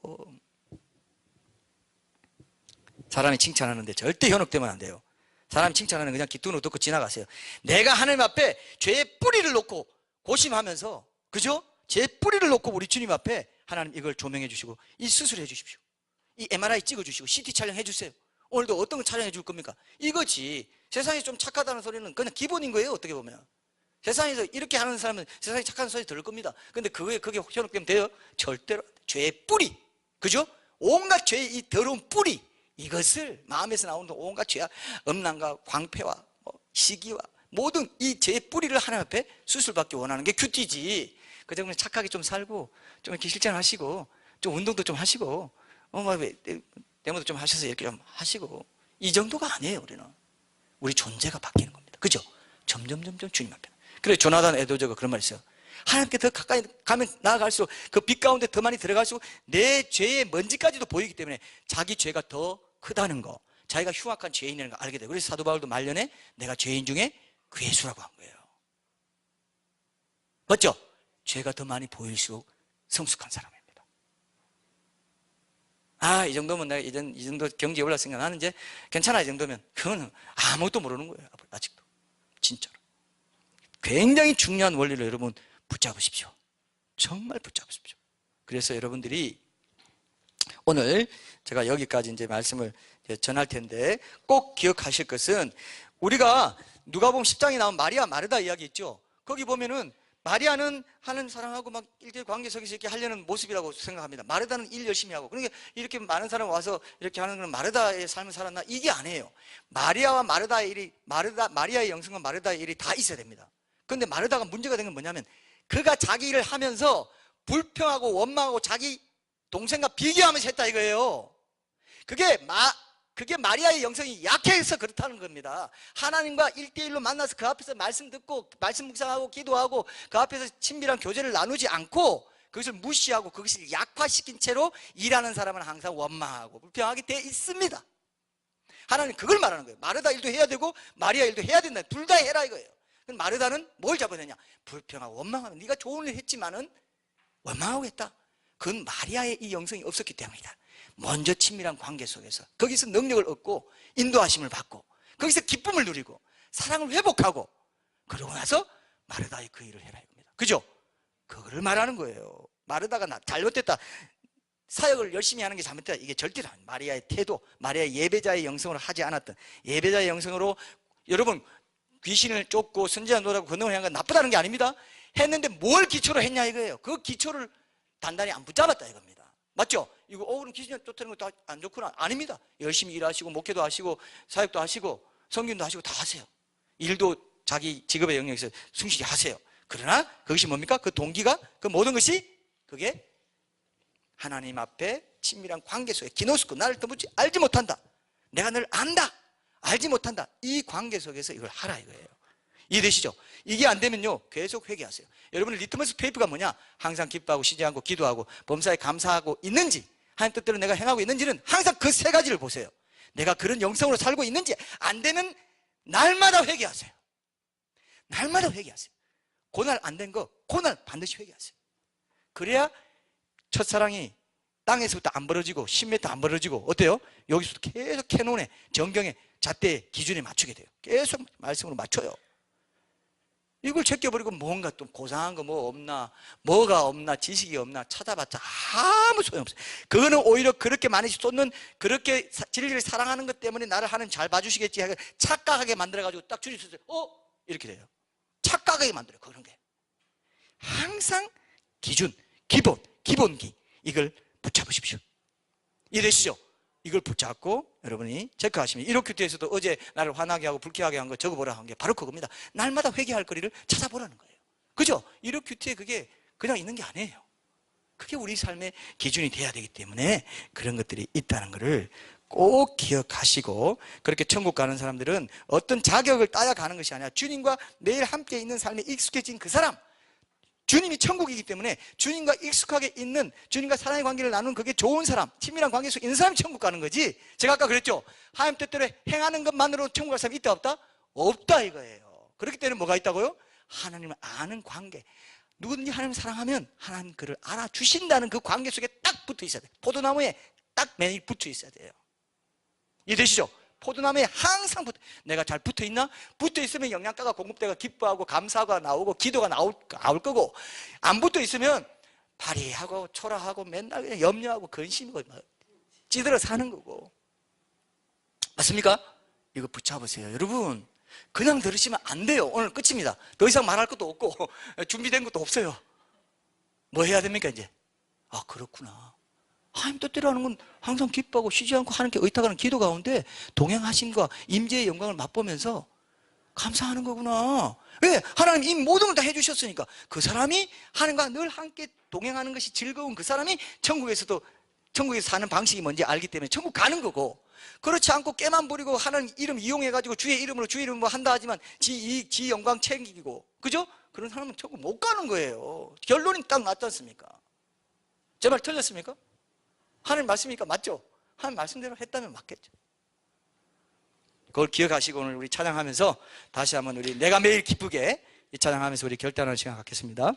사람이 칭찬하는데 절대 현혹되면 안 돼요. 사람이 칭찬하는 그냥 기쁨으로 듣고 지나가세요. 내가 하나님 앞에 죄의 뿌리를 놓고 고심하면서, 그죠? 죄의 뿌리를 놓고 우리 주님 앞에 하나님 이걸 조명해 주시고 이 수술해 주십시오. 이 MRI 찍어주시고 CT 촬영해 주세요. 오늘도 어떤 거 촬영해 줄 겁니까? 이거지. 세상이 좀 착하다는 소리는 그냥 기본인 거예요. 어떻게 보면 세상에서 이렇게 하는 사람은 세상에 착한 소리 들을 겁니다. 근데 그게 현혹되면 돼요? 절대로. 죄의 뿌리, 그죠? 온갖 죄의 이 더러운 뿌리, 이것을 마음에서 나오는 온갖 죄와 음란과 광폐와 시기와 모든 이 죄의 뿌리를 하나님 앞에 수술받기 원하는 게 큐티지. 그 때문에 착하게 좀 살고 좀 이렇게 실천하시고 좀 운동도 좀 하시고 데모도 좀 하셔서 이렇게 좀 하시고, 이 정도가 아니에요. 우리 존재가 바뀌는 겁니다. 그죠? 점점 주님 앞에. 그래 조나단 에드워즈가 그런 말 있어요. 하나님께 더 가까이 가면 나아갈수록 그 빛 가운데 더 많이 들어갈수록 내 죄의 먼지까지도 보이기 때문에 자기 죄가 더 크다는 거, 자기가 흉악한 죄인이라는 걸 알게 돼요. 그래서 사도 바울도 말년에 내가 죄인 중에 괴수라고 한 거예요. 맞죠? 죄가 더 많이 보일수록 성숙한 사람입니다. 이 정도면 내가 이 정도 경지에 올랐으니까 나는 이제 괜찮아, 이 정도면. 그건 아무것도 모르는 거예요. 아직도. 진짜로. 굉장히 중요한 원리를 여러분 붙잡으십시오. 정말 붙잡으십시오. 그래서 여러분들이 오늘 제가 여기까지 이제 말씀을 전할 텐데 꼭 기억하실 것은, 우리가 누가복음 10장에 나온 마리아 마르다 이야기 있죠. 거기 보면은 마리아는 하나님 사랑하고 막 일대일 관계 속에서 이렇게 하려는 모습이라고 생각합니다. 마르다는 일 열심히 하고. 그러니까 이렇게 많은 사람 와서 이렇게 하는 건 마르다의 삶을 살았나? 이게 아니에요. 마리아와 마르다의 일이, 마리아의 영성과 마르다의 일이 다 있어야 됩니다. 그런데 마르다가 문제가 된 건 뭐냐면, 그가 자기 일을 하면서 불평하고 원망하고 자기 동생과 비교하면서 했다 이거예요. 그게 마리아의 영성이 약해서 그렇다는 겁니다. 하나님과 1대1로 만나서 그 앞에서 말씀 듣고 말씀 묵상하고 기도하고 그 앞에서 친밀한 교제를 나누지 않고 그것을 무시하고 그것을 약화시킨 채로 일하는 사람은 항상 원망하고 불평하게 돼 있습니다. 하나님 그걸 말하는 거예요. 마르다 일도 해야 되고 마리아 일도 해야 된다. 둘 다 해라 이거예요. 마르다는 뭘 잡아내냐? 불평하고 원망하면, 네가 좋은 일 했지만은 원망하고 했다. 그건 마리아의 이 영성이 없었기 때문이다. 먼저 친밀한 관계 속에서 거기서 능력을 얻고 인도하심을 받고 거기서 기쁨을 누리고 사랑을 회복하고, 그러고 나서 마르다의 그 일을 해라 이겁니다. 그죠? 그거를 말하는 거예요. 마르다가 잘못됐다, 사역을 열심히 하는 게 잘못됐다, 이게 절대로 아니에요. 마리아의 태도, 마리아의 예배자의 영성으로 하지 않았던, 예배자의 영성으로 여러분 귀신을 쫓고 선지자 노라고 건너을 한 건 나쁘다는 게 아닙니다. 했는데 뭘 기초로 했냐 이거예요. 그 기초를 단단히 안 붙잡았다 이겁니다. 맞죠? 이거 그럼 귀신 쫓는 거 다 안 좋구나. 아닙니다. 열심히 일하시고 목회도 하시고 사역도 하시고 성경도 하시고 다 하세요. 일도 자기 직업의 영역에서 충실히 하세요. 그러나 그것이 뭡니까? 그 동기가, 그 모든 것이 그게 하나님 앞에 친밀한 관계 속에 기노스코, 나를 더 묻지 알지 못한다, 내가 너를 안다, 알지 못한다, 이 관계 속에서 이걸 하라 이거예요. 이해되시죠? 이게 안 되면요 계속 회개하세요. 여러분의 리트머스 페이퍼가 뭐냐? 항상 기뻐하고 시제하고 기도하고 범사에 감사하고 있는지, 하나님 뜻대로 내가 행하고 있는지는 항상 그 세 가지를 보세요. 내가 그런 영성으로 살고 있는지. 안 되면 날마다 회개하세요. 날마다 회개하세요. 고날 안 된 거 고날 반드시 회개하세요. 그래야 첫사랑이 땅에서부터 안 벌어지고 10m 안 벌어지고 어때요? 여기서부터 계속 캐논에 정경에 잣대의 기준에 맞추게 돼요. 계속 말씀으로 맞춰요. 이걸 제껴버리고 뭔가 또 고상한 거 뭐 없나, 뭐가 없나, 지식이 없나 찾아봤자 아무 소용없어요. 그거는 오히려 그렇게 많이 쏟는, 그렇게 진리를 사랑하는 것 때문에 나를 하나님 잘 봐주시겠지 하고 착각하게 만들어가지고 딱 줄이 있어요. 이렇게 돼요. 착각하게 만들어요. 그런 게 항상 기준, 기본기, 이걸 붙잡으십시오. 이해되시죠? 이걸 붙잡고 여러분이 체크하시면, 이로큐티에서도 어제 나를 화나게 하고 불쾌하게 한 거 적어보라 한 게 바로 그겁니다. 날마다 회개할 거리를 찾아보라는 거예요. 그죠? 이로큐티에 그게 그냥 있는 게 아니에요. 그게 우리 삶의 기준이 돼야 되기 때문에 그런 것들이 있다는 것을 꼭 기억하시고, 그렇게 천국 가는 사람들은 어떤 자격을 따야 가는 것이 아니라 주님과 매일 함께 있는 삶에 익숙해진 그 사람, 주님이 천국이기 때문에 주님과 익숙하게 있는, 주님과 사랑의 관계를 나누는 그게 좋은 사람, 친밀한 관계 속에 있는 사람이 천국 가는 거지. 제가 아까 그랬죠? 하나님 뜻대로 행하는 것만으로 천국 갈 사람이 있다 없다? 없다 이거예요. 그렇기 때문에 뭐가 있다고요? 하나님을 아는 관계. 누구든지 하나님을 사랑하면 하나님 그를 알아주신다는 그 관계 속에 딱 붙어 있어야 돼요. 포도나무에 딱 매일 붙어 있어야 돼요. 이해되시죠? 포도나무에 항상 내가 잘 붙어 있나? 붙어 있으면 영양가가 공급되고 기뻐하고 감사가 나오고 기도가 나올 거고, 안 붙어 있으면 발휘하고 초라하고 맨날 그냥 염려하고 근심이고 찌들어 사는 거고. 맞습니까? 이거 붙잡으세요. 여러분, 그냥 들으시면 안 돼요. 오늘 끝입니다. 더 이상 말할 것도 없고 준비된 것도 없어요. 뭐 해야 됩니까 이제? 아, 그렇구나. 하나님 뜻대로 하는 건 항상 기뻐하고 쉬지 않고 하나님께 의탁하는 기도 가운데 동행하심과 임재의 영광을 맛보면서 감사하는 거구나. 왜? 하나님 이 모든 걸 다 해주셨으니까. 그 사람이 하나님과 늘 함께 동행하는 것이 즐거운 그 사람이 천국에서 사는 방식이 뭔지 알기 때문에 천국 가는 거고, 그렇지 않고 깨만 부리고 하나님 이름 이용해가지고 주의 이름으로 뭐 한다 하지만 지 영광 챙기고, 그죠? 그런 사람은 천국 못 가는 거예요. 결론이 딱 났지 않습니까? 제 말 틀렸습니까? 하나님 말씀이니까 맞죠? 하나님 말씀대로 했다면 맞겠죠. 그걸 기억하시고 오늘 우리 찬양하면서 다시 한번 우리 내가 매일 기쁘게 이 찬양하면서 우리 결단하는 시간 갖겠습니다.